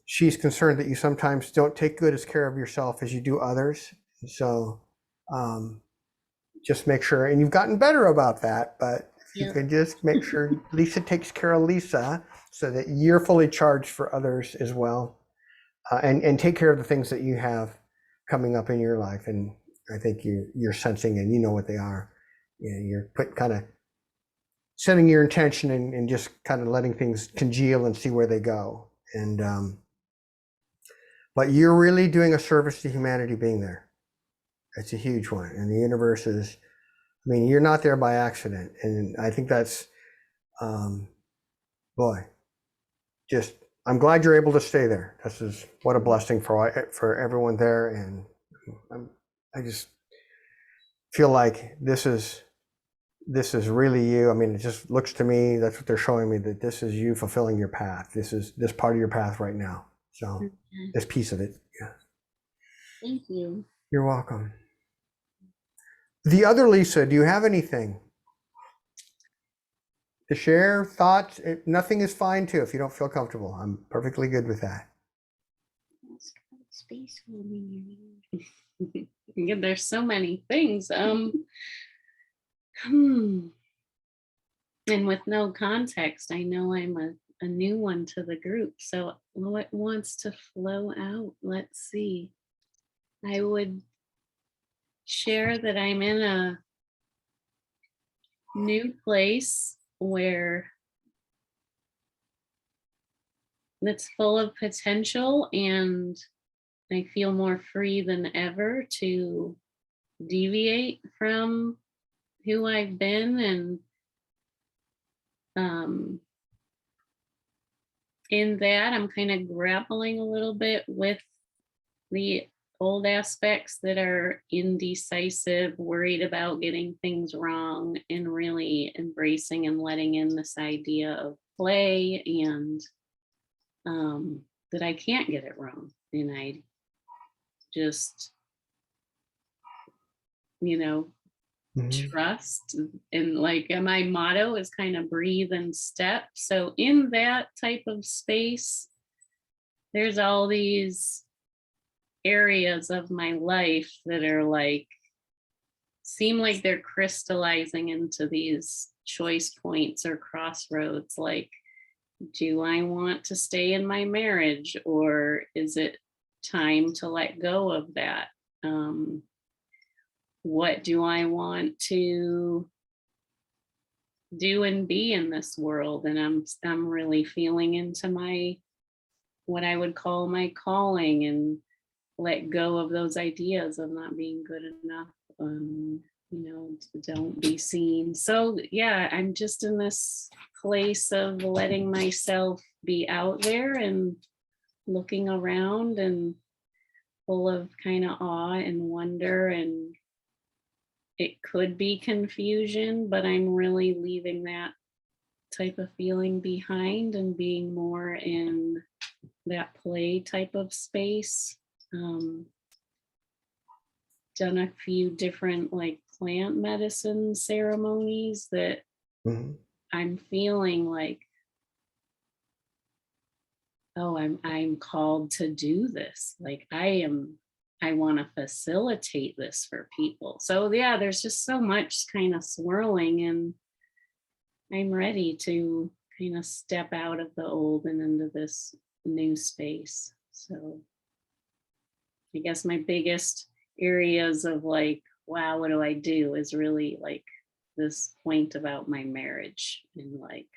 Speaker 1: She's concerned that you sometimes don't take good as care of yourself as you do others. So. Just make sure, and you've gotten better about that, but if you can just make sure Lisa takes care of Lisa so that you're fully charged for others as well, and take care of the things that you have coming up in your life. And I think you're sensing, and you know what they are. You're kind of setting your intention and just kind of letting things congeal and see where they go. And but you're really doing a service to humanity being there. It's a huge one. And the universe is, I mean, you're not there by accident. And I think that's, boy, just, I'm glad you're able to stay there. This is what a blessing for everyone there. And I just feel like this is really you. I mean, it just looks to me, that's what they're showing me, that this is you fulfilling your path. This is this part of your path right now. So this piece of it. Yeah.
Speaker 5: Thank you.
Speaker 1: You're welcome. The other Lisa, do you have anything to share? Thoughts? Nothing is fine too if you don't feel comfortable. I'm perfectly good with that.
Speaker 5: Space for me.
Speaker 7: Yeah, there's so many things. And with no context, I know I'm a new one to the group. So what wants to flow out? Let's see. I would share that I'm in a new place where that's full of potential, and I feel more free than ever to deviate from who I've been. And in that, I'm kind of grappling a little bit with the old aspects that are indecisive, worried about getting things wrong, and really embracing and letting in this idea of play, and that I can't get it wrong. And I just, trust. And like my motto is kind of breathe and step. So in that type of space, there's all these areas of my life that are like, seem like they're crystallizing into these choice points or crossroads. Like, do I want to stay in my marriage, or is it time to let go of that? What do I want to do and be in this world? And I'm really feeling into my, what I would call my calling, and let go of those ideas of not being good enough, don't be seen. So yeah, I'm just in this place of letting myself be out there and looking around, and full of kind of awe and wonder, and it could be confusion, but I'm really leaving that type of feeling behind and being more in that play type of space. Done a few different like plant medicine ceremonies that
Speaker 1: Mhm.
Speaker 7: I'm feeling like, oh, I'm called to do this. Like I want to facilitate this for people. So yeah, there's just so much kind of swirling, and I'm ready to kind of step out of the old and into this new space. So I guess my biggest areas of like, wow, what do I do, is really like this point about my marriage and like,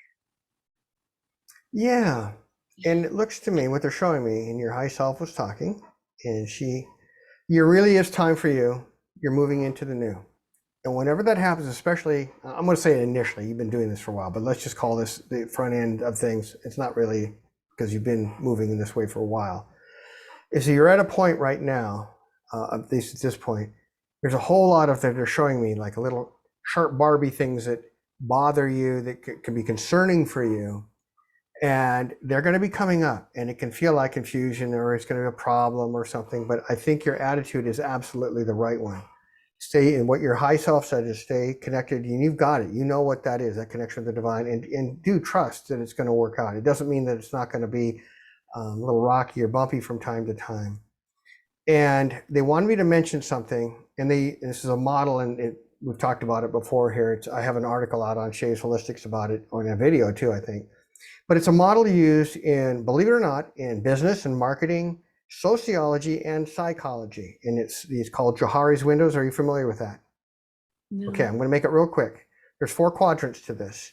Speaker 1: Yeah. And it looks to me, what they're showing me, and your high self was talking, and you really is time for you. You're moving into the new. And whenever that happens, especially, I'm going to say initially, you've been doing this for a while, but let's just call this the front end of things. It's not really, because you've been moving in this way for a while. Is that you're at a point right now, at least at this point, there's a whole lot of that they're showing me, like a little sharp Barbie things that bother you, that can be concerning for you. And they're going to be coming up, and it can feel like confusion, or it's going to be a problem or something. But I think your attitude is absolutely the right one. Stay in what your high self said, is stay connected, and you've got it. You know what that is, that connection with the divine, and do trust that it's going to work out. It doesn't mean that it's not going to be a little rocky or bumpy from time to time. And they wanted me to mention something, and this is a model, and we've talked about it before here. I have an article out on Shays Holistics about it, or in a video too, I think. But it's a model used in, believe it or not, in business and marketing, sociology, and psychology. And it's called Johari's Windows. Are you familiar with that?
Speaker 7: no.
Speaker 1: Okay, I'm going to make it real quick. There's 4 quadrants to this.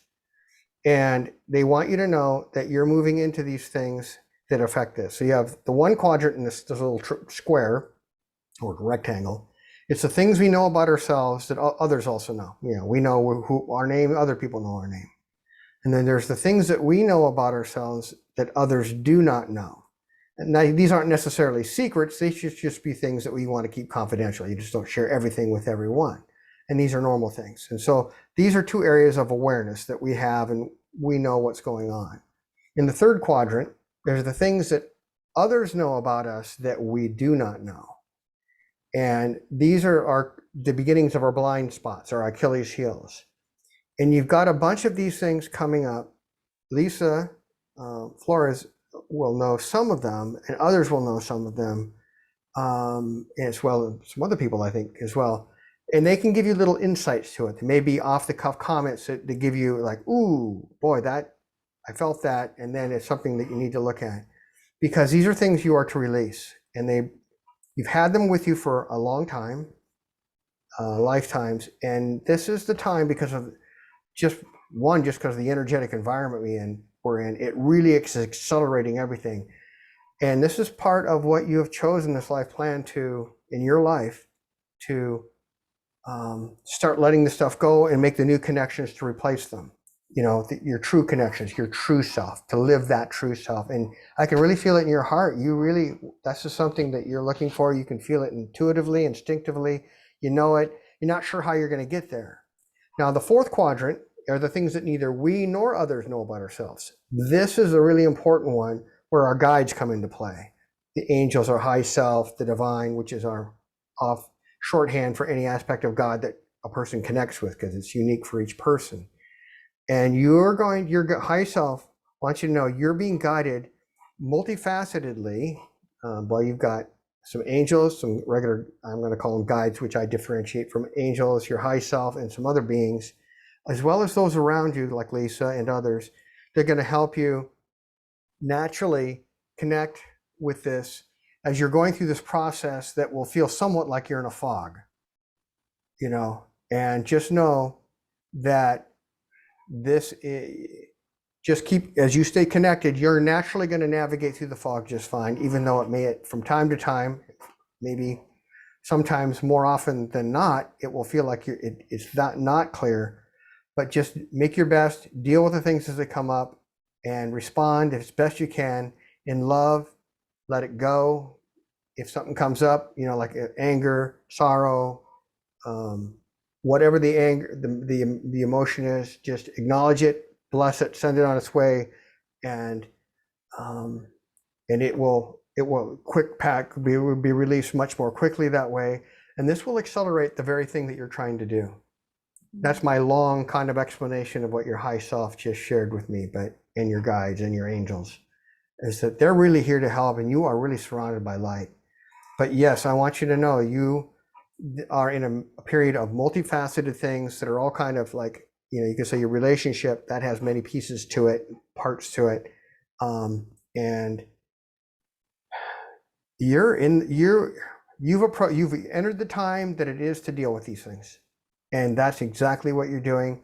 Speaker 1: And they want you to know that you're moving into these things that affect this. So you have the 1 quadrant in this little square or rectangle. It's the things we know about ourselves that others also know. You know, we know who our name, other people know our name. And then there's the things that we know about ourselves that others do not know. And now, these aren't necessarily secrets. They should just be things that we want to keep confidential. You just don't share everything with everyone. And these are normal things. And so these are 2 areas of awareness that we have, and we know what's going on. In the 3rd quadrant, there's the things that others know about us that we do not know. And these are the beginnings of our blind spots, our Achilles heels. And you've got a bunch of these things coming up. Lisa Flores will know some of them, and others will know some of them, as well as some other people, I think, as well. And they can give you little insights to it. They may be off-the-cuff comments that they give you, like, ooh, boy, that I felt that, and then it's something that you need to look at. Because these are things you are to release, and you've had them with you for a long time, lifetimes, and this is the time, because of just because of the energetic environment we're in, it really is accelerating everything. And this is part of what you have chosen this life plan in your life, to start letting the stuff go and make the new connections to replace them. You know, your true connections, your true self, to live that true self. And I can really feel it in your heart. That's just something that you're looking for. You can feel it intuitively, instinctively. You know it. You're not sure how you're going to get there. Now, the 4th quadrant are the things that neither we nor others know about ourselves. This is a really important one, where our guides come into play. The angels, our high self, the divine, which is our off shorthand for any aspect of God that a person connects with, because it's unique for each person. And your high self wants you to know you're being guided multifacetedly. You've got some angels, some regular, I'm going to call them guides, which I differentiate from angels, your high self, and some other beings, as well as those around you, like Lisa and others. They're going to help you naturally connect with this as you're going through this process that will feel somewhat like you're in a fog, you know, and just know that this is, as you stay connected, you're naturally going to navigate through the fog just fine, even though it may, from time to time, maybe sometimes more often than not, it will feel like it's not clear. But just make your best, deal with the things as they come up, and respond as best you can in love. Let it go. If something comes up, you know, like anger, sorrow, whatever the anger, the emotion is, just acknowledge it. bless it, send it on its way, and it will quick pack will be released much more quickly that way, and this will accelerate the very thing that you're trying to do. That's my long kind of explanation of what your high self just shared with me, but and your guides and your angels, is that they're really here to help, and you are really surrounded by light. But yes, I want you to know you are in a period of multifaceted things that are all kind of like, you can say your relationship that has many pieces to it, parts to it, and you've entered the time that it is to deal with these things, and that's exactly what you're doing.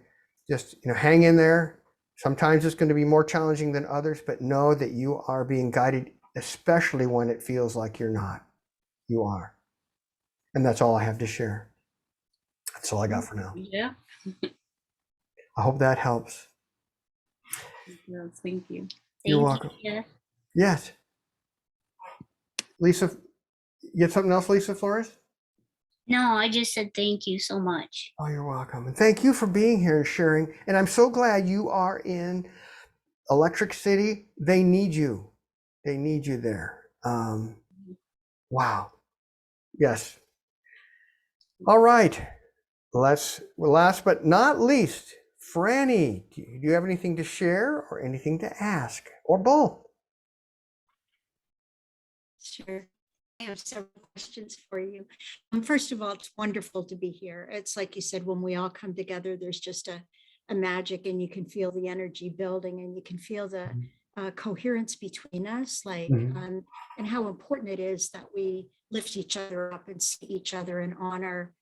Speaker 1: Just hang in there. Sometimes it's going to be more challenging than others, but know that you are being guided, especially when it feels like you're not. You are. And that's all I have to share. That's all I got for now.
Speaker 7: Yeah.
Speaker 1: I hope that helps.
Speaker 7: Yes, thank you.
Speaker 1: You're welcome.
Speaker 5: Yeah.
Speaker 1: Yes. Lisa, you have something else, Lisa Flores?
Speaker 5: No, I just said thank you so much.
Speaker 1: Oh, you're welcome. And thank you for being here and sharing. And I'm so glad you are in Electric City. They need you. They need you there. Wow. Yes. All right. Last but not least, Franny, do you have anything to share or anything to ask, or both?
Speaker 8: Sure. I have several questions for you. First of all, it's wonderful to be here. It's like you said, when we all come together, there's just a magic, and you can feel the energy building, and you can feel the coherence between us, and how important it is that we lift each other up and see each other and honor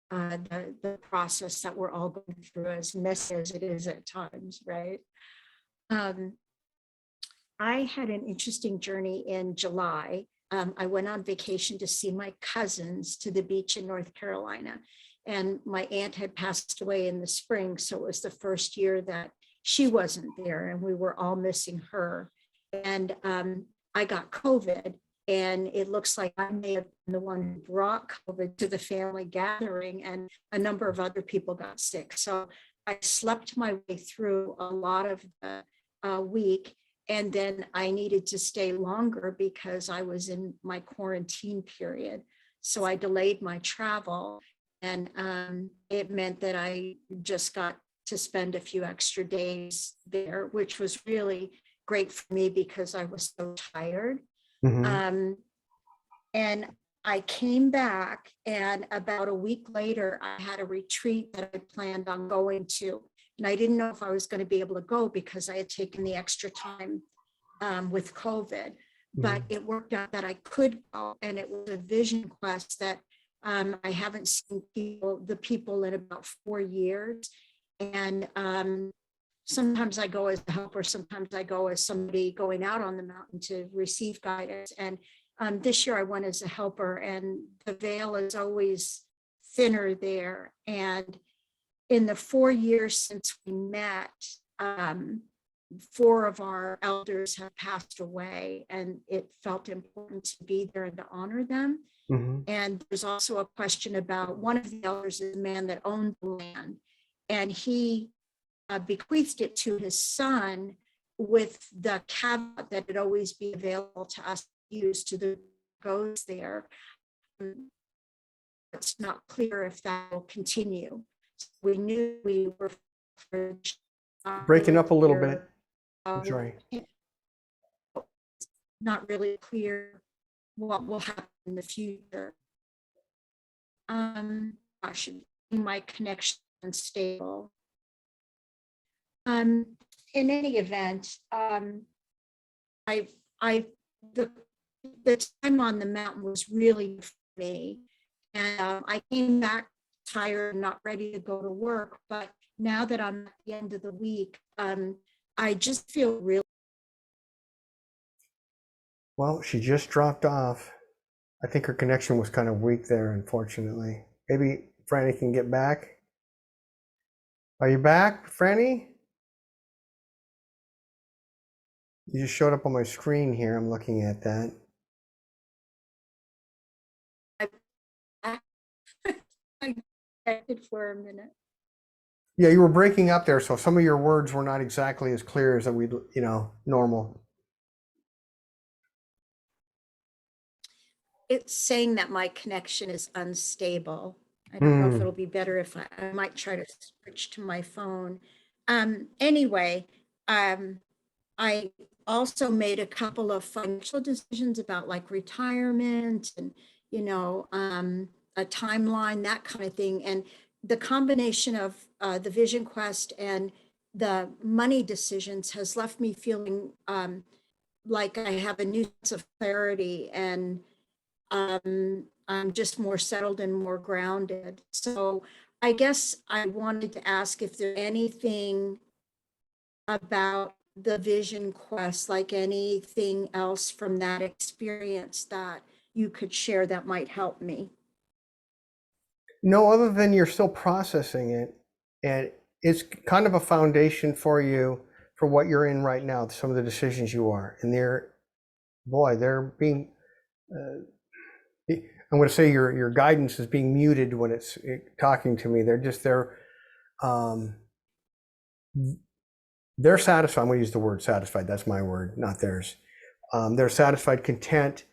Speaker 8: the process that we're all going through, as messy as it is at times, right? I had an interesting journey in July. I went on vacation to see my cousins to the beach in North Carolina. And my aunt had passed away in the spring. So it was the first year that she wasn't there, and we were all missing her. And I got COVID, and it looks like I may have been the one who brought COVID to the family gathering, and a number of other people got sick. So I slept my way through a lot of the week. And then I needed to stay longer because I was in my quarantine period. So I delayed my travel, and it meant that I just got to spend a few extra days there, which was really great for me because I was so tired. And I came back, and about a week later, I had a retreat that I planned on going to. And I didn't know if I was going to be able to go because I had taken the extra time with COVID, but it worked out that I could go. And it was a vision quest that I haven't seen the people in about 4 years. And sometimes I go as a helper, sometimes I go as somebody going out on the mountain to receive guidance. And this year I went as a helper, and the veil is always thinner there. And in the 4 years since we met, 4 of our elders have passed away, and it felt important to be there and to honor them. And there's also a question about one of the elders is a man that owned the land, and he bequeathed it to his son with the caveat that it always be available to us to use to the goes there. It's not clear if that will continue. We knew we were
Speaker 1: breaking up a little bit. I'm sorry.
Speaker 8: Not really clear what will happen in the future. I should be my connection stable. In any event, the time on the mountain was really for me, and I came back tired, not ready to go to work. But now that I'm at the end of the week, I just feel really.
Speaker 1: Well, she just dropped off. I think her connection was kind of weak there, unfortunately. Maybe Franny can get back. Are you back, Franny? You just showed up on my screen here. I'm looking at that.
Speaker 8: I connected for a minute.
Speaker 1: Yeah, you were breaking up there, so some of your words were not exactly as clear as we, normal.
Speaker 8: It's saying that my connection is unstable. I don't know if
Speaker 1: Hmm.
Speaker 8: it'll be better if I might try to switch to my phone. Anyway, I also made a couple of financial decisions about like retirement and, a timeline, that kind of thing. And the combination of the Vision Quest and the money decisions has left me feeling like I have a new sense of clarity, and I'm just more settled and more grounded. So I guess I wanted to ask if there's anything about the Vision Quest, like anything else from that experience that you could share that might help me.
Speaker 1: No, other than you're still processing it, and it's kind of a foundation for you for what you're in right now, some of the decisions you are, and they're being. I'm going to say your guidance is being muted when it's talking to me. Um, they're satisfied. I'm going to use the word satisfied. That's my word, not theirs. They're satisfied, content,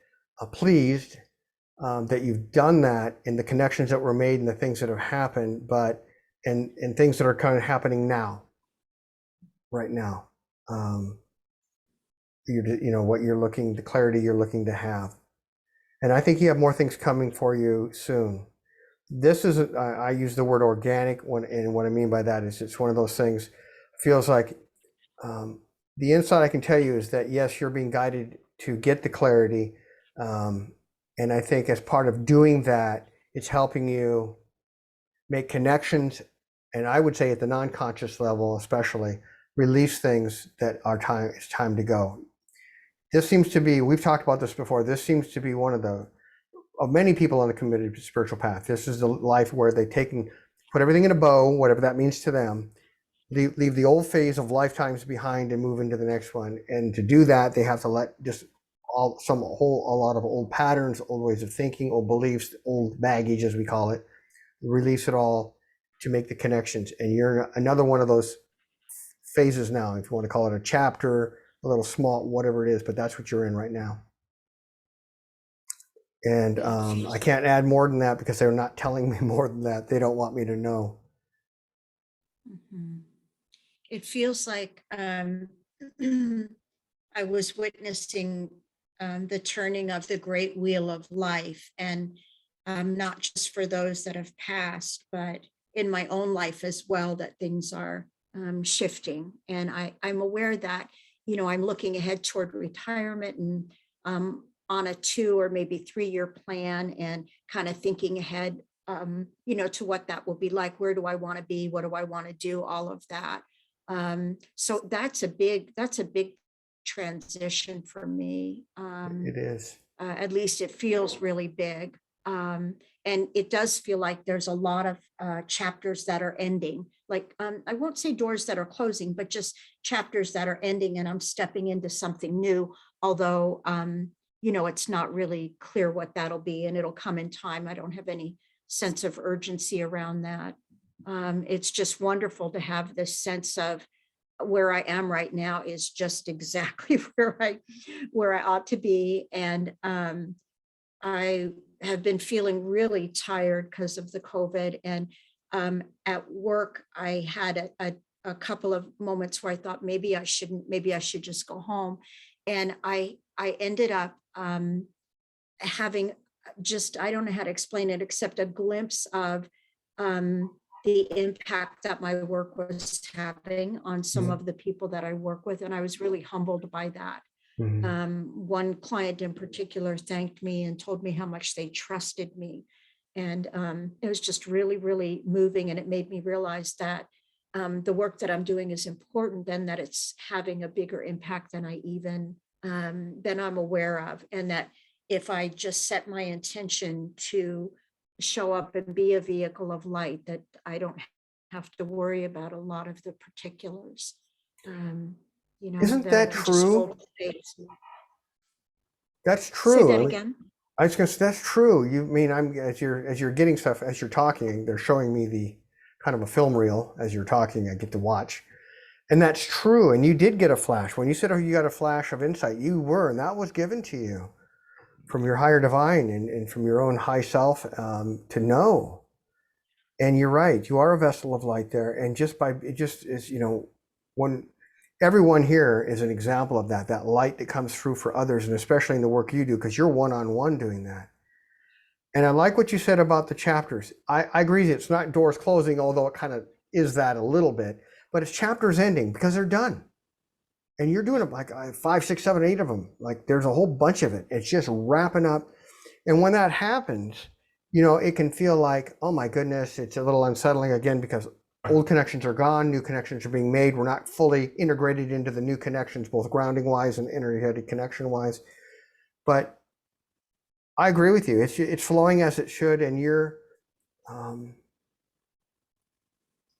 Speaker 1: pleased that you've done that, and the connections that were made and the things that have happened, and things that are kind of happening now, right now. What you're looking, the clarity you're looking to have. And I think you have more things coming for you soon. This is, I use the word organic, and what I mean by that is it's one of those things, feels like the insight I can tell you is that, yes, you're being guided to get the clarity. And I think as part of doing that, it's helping you make connections. And I would say at the non-conscious level, especially, release things that it's time to go. This seems to be, we've talked about this before, this seems to be one of many people on the committed spiritual path. This is the life where they put everything in a bow, whatever that means to them, leave the old phase of lifetimes behind and move into the next one. And to do that, they have to let just a lot of old patterns, old ways of thinking, old beliefs, old baggage, as we call it, release it all to make the connections. And you're another one of those phases now, if you want to call it a chapter, a little small, whatever it is, but that's what you're in right now. And I can't add more than that because they're not telling me more than that. They don't want me to know.
Speaker 8: Mhm. It feels like I was witnessing the turning of the great wheel of life, and not just for those that have passed, but in my own life as well, that things are shifting. And I'm aware that, I'm looking ahead toward retirement, and on a 2 or maybe 3-year plan, and kind of thinking ahead, to what that will be like. Where do I want to be? What do I want to do? All of that. So that's a big transition for me.
Speaker 1: It is.
Speaker 8: At least it feels really big. And it does feel like there's a lot of chapters that are ending. Like, I won't say doors that are closing, but just chapters that are ending, and I'm stepping into something new. Although, it's not really clear what that'll be, and it'll come in time. I don't have any sense of urgency around that. It's just wonderful to have this sense of where I am right now is just exactly where I ought to be. And I have been feeling really tired because of the COVID. And at work, I had a couple of moments where I thought maybe I should just go home. And I ended up having just, I don't know how to explain it, except a glimpse of the impact that my work was having on some of the people that I work with. And I was really humbled by that. One client in particular thanked me and told me how much they trusted me. And it was just really, really moving. And it made me realize that the work that I'm doing is important, and that it's having a bigger impact than than I'm aware of. And that if I just set my intention to show up and be a vehicle of light, that I don't have to worry about a lot of the particulars.
Speaker 1: Isn't that
Speaker 8: I just
Speaker 1: true?
Speaker 8: hold space.
Speaker 1: That's
Speaker 8: Say
Speaker 1: true.
Speaker 8: that again.
Speaker 1: I was gonna say that's true. You mean as you're getting stuff, as you're talking, they're showing me the kind of a film reel as you're talking. I get to watch. And that's true. And you did get a flash. When you said, oh, you got a flash of insight, you were, and that was given to you from your higher divine and from your own high self to know. And you're right. You are a vessel of light there. And just by, it just is, you know, when everyone here is an example of that, that light that comes through for others, and especially in the work you do, because you're one-on-one doing that. And I like what you said about the chapters. I agree. It's not doors closing, although it kind of is that a little bit, but it's chapters ending because they're done. And you're doing it like 5, 6, 7, 8 of them. Like there's a whole bunch of it. It's just wrapping up. And when that happens, you know, it can feel like, oh my goodness, it's a little unsettling again, because old connections are gone, new connections are being made. We're not fully integrated into the new connections, both grounding wise and energetic connection wise. But I agree with you. It's flowing as it should, and you're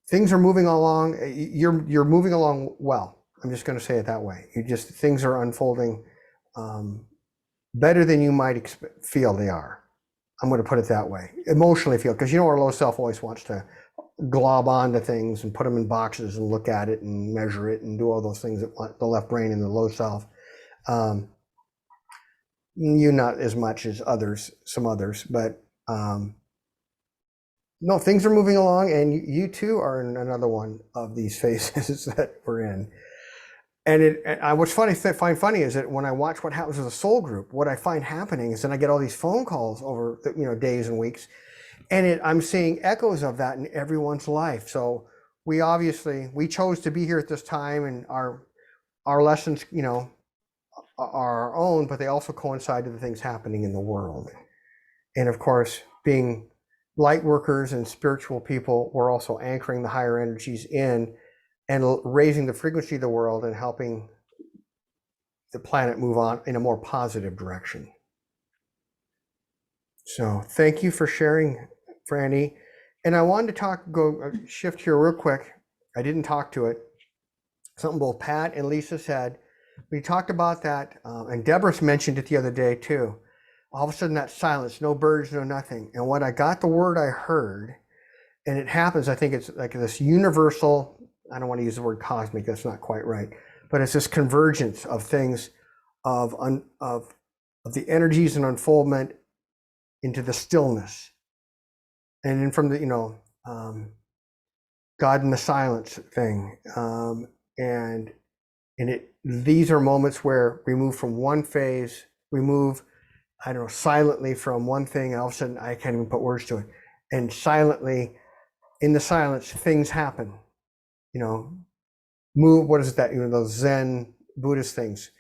Speaker 1: things are moving along. You're moving along well. I'm just going to say it that way. Things are unfolding better than you might feel they are. I'm going to put it that way. Emotionally feel, because you know our low self always wants to glob onto things and put them in boxes and look at it and measure it and do all those things that the left brain and the low self. You not as much as some others, but no, things are moving along, and you too are in another one of these phases that we're in. And what's find funny is that when I watch what happens with a soul group, what I find happening is then I get all these phone calls over days and weeks, and I'm seeing echoes of that in everyone's life. So we chose to be here at this time, and our lessons, are our own, but they also coincide with the things happening in the world. And of course, being light workers and spiritual people, we're also anchoring the higher energies in and raising the frequency of the world and helping the planet move on in a more positive direction. So thank you for sharing, Franny. And I wanted to shift here real quick. I didn't talk to it. Something both Pat and Lisa said. We talked about that, and Deborah mentioned it the other day too. All of a sudden that silence, no birds, no nothing. And when I got the word I heard, and it happens, I think it's like this universal, I don't want to use the word cosmic, that's not quite right, but it's this convergence of things, of the energies and unfoldment into the stillness. And then from the, God in the silence thing. These are moments where we move from one phase, silently from one thing, and all of a sudden I can't even put words to it. And silently, in the silence, things happen. What is that? Those Zen Buddhist things.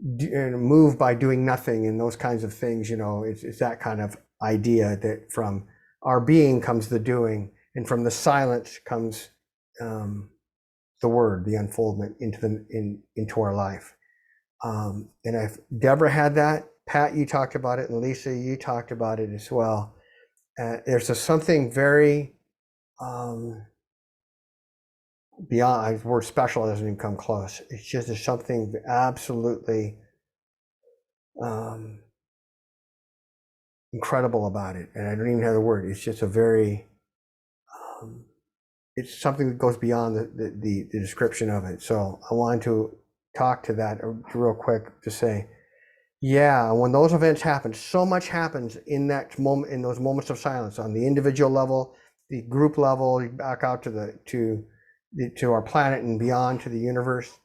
Speaker 1: Move by doing nothing and those kinds of things. It's that kind of idea that from our being comes the doing, and from the silence comes the word, the unfoldment into our life. And if Deborah had that, Pat, you talked about it, and Lisa, you talked about it as well. There's something very beyond, word special doesn't even come close. It's just there's something absolutely incredible about it. And I don't even have the word. It's just a very, it's something that goes beyond the description of it. So I wanted to talk to that real quick to say, yeah, when those events happen, so much happens in that moment, in those moments of silence, on the individual level, the group level, back out to our planet and beyond, to the universe.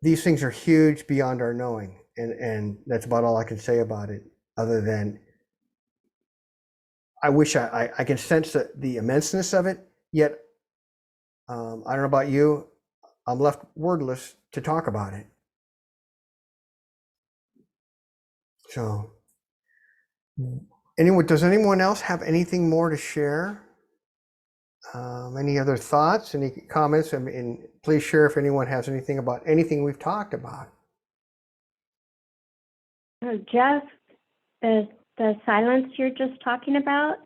Speaker 1: These things are huge beyond our knowing, and that's about all I can say about it, other than I wish I can sense the immenseness of it, yet I don't know about you, I'm left wordless to talk about it. So does anyone else have anything more to share? Any other thoughts, any comments? And please share if anyone has anything about anything we've talked about.
Speaker 6: Jeff, the silence you're just talking about,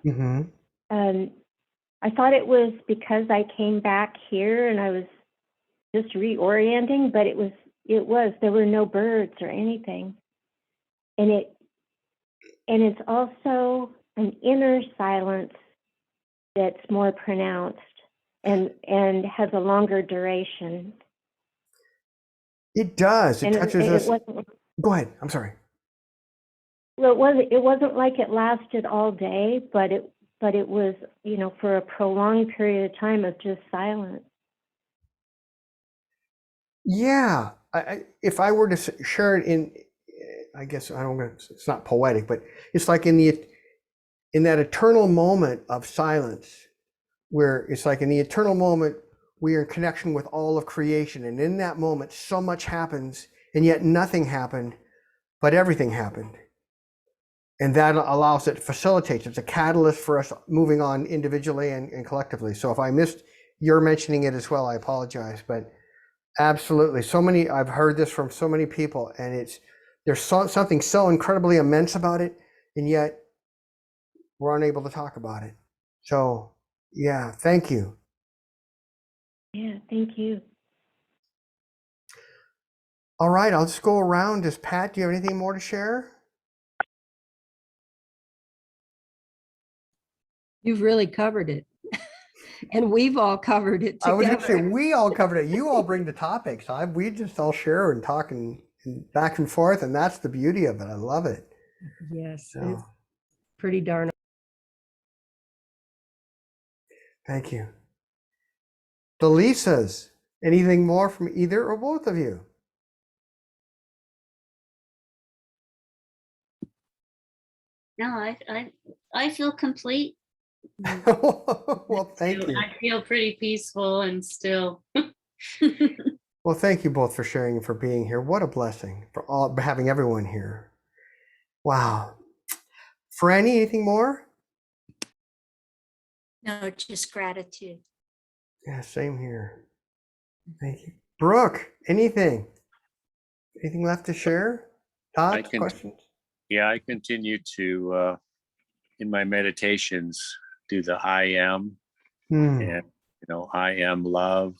Speaker 6: I thought it was because I came back here and I was just reorienting, but there were no birds or anything. And it's also an inner silence that's more pronounced and has a longer duration.
Speaker 1: It does. It
Speaker 6: And
Speaker 1: touches
Speaker 6: it
Speaker 1: us.
Speaker 6: wasn't,
Speaker 1: Go ahead. I'm sorry.
Speaker 6: well, it wasn't like it lasted all day, but it was, you know, for a prolonged period of time of just silence.
Speaker 1: Yeah. If I were to share it in, I guess I don't know, it's not poetic, but it's like in that eternal moment of silence, where it's like in the eternal moment, we are in connection with all of creation. And in that moment, so much happens, and yet nothing happened, but everything happened. And that allows it, facilitates, it's a catalyst for us moving on individually and collectively. So if I missed your mentioning it as well, I apologize, but absolutely. So many, I've heard this from so many people, and there's something so incredibly immense about it, and yet we're unable to talk about it. So yeah, thank you.
Speaker 6: Yeah, thank you.
Speaker 1: All right, I'll just go around. Does Pat, do you have anything more to share?
Speaker 3: You've really covered it. And we've all covered it
Speaker 1: I was going to say,
Speaker 3: together.
Speaker 1: we all covered it. You all bring the topics. We just all share and talk and back and forth, and that's the beauty of it. I love it.
Speaker 3: Yes,
Speaker 1: So
Speaker 3: it's pretty darn.
Speaker 1: thank you. The Lisas, anything more from either or both of you?
Speaker 5: No, I feel complete.
Speaker 1: Well, thank you.
Speaker 7: I feel pretty peaceful and still.
Speaker 1: Well, thank you both for sharing and for being here. What a blessing for having everyone here. Wow. Franny, anything more?
Speaker 8: No, just gratitude.
Speaker 1: Yeah, same here. Thank you. Brooke, anything? Anything left to share? Thoughts, questions?
Speaker 2: Yeah, I continue to, in my meditations, do the I am, and, I am love.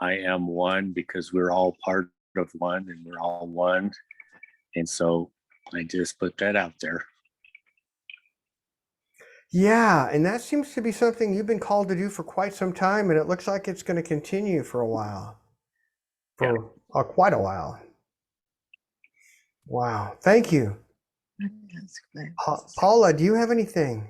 Speaker 2: I am one, because we're all part of one and we're all one. And so I just put that out there.
Speaker 1: Yeah, and that seems to be something you've been called to do for quite some time, and it looks like it's going to continue for a while, for quite a while. Wow, thank you. Paula, do you have anything?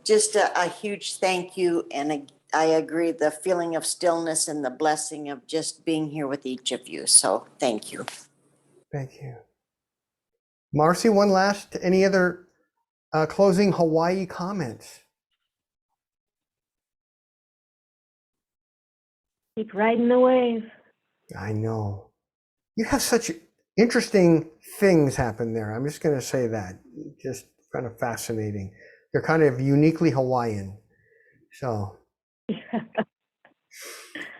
Speaker 4: Just a huge thank you. And I agree, the feeling of stillness and the blessing of just being here with each of you. So thank you.
Speaker 1: Thank you. Marci, one last, any other closing Hawaii comments?
Speaker 6: Keep riding the wave.
Speaker 1: I know. You have such interesting things happen there. I'm just going to say that. Just kind of fascinating. They're kind of uniquely Hawaiian. So,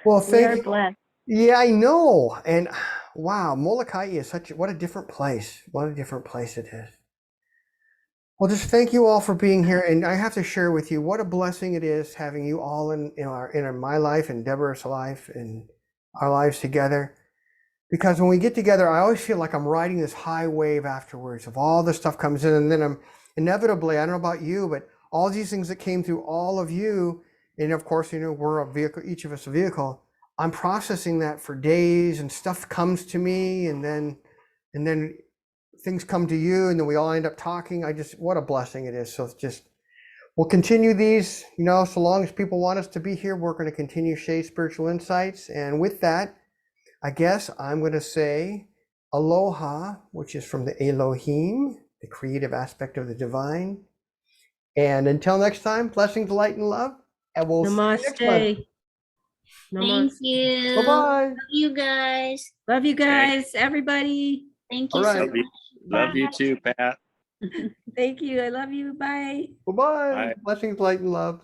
Speaker 1: well,
Speaker 6: We
Speaker 1: thank
Speaker 6: are
Speaker 1: you.
Speaker 6: blessed.
Speaker 1: Yeah, I know. And wow, Molokai is what a different place. What a different place it is. Well, just thank you all for being here. And I have to share with you what a blessing it is having you all in my life and Deborah's life and our lives together. Because when we get together, I always feel like I'm riding this high wave afterwards of all this stuff comes in, and then I'm inevitably, I don't know about you, but all these things that came through all of you, and of course, we're a vehicle, each of us a vehicle. I'm processing that for days, and stuff comes to me, and then things come to you, and then we all end up talking. What a blessing it is. So it's just, we'll continue these, so long as people want us to be here, we're going to continue Shays Spiritual Insights. And with that, I guess I'm going to say aloha, which is from the Elohim, the creative aspect of the divine. And until next time, blessings, light, and love. And we'll see you next month.
Speaker 3: Namaste.
Speaker 5: Thank you.
Speaker 1: Bye-bye.
Speaker 5: Love you guys.
Speaker 3: Love you guys, everybody.
Speaker 5: Thank
Speaker 1: All
Speaker 5: you so
Speaker 1: right.
Speaker 5: much.
Speaker 2: Love you too, Pat.
Speaker 3: Thank you. I love you. Bye.
Speaker 1: Bye-bye.
Speaker 2: Bye.
Speaker 1: Blessings, light, and love.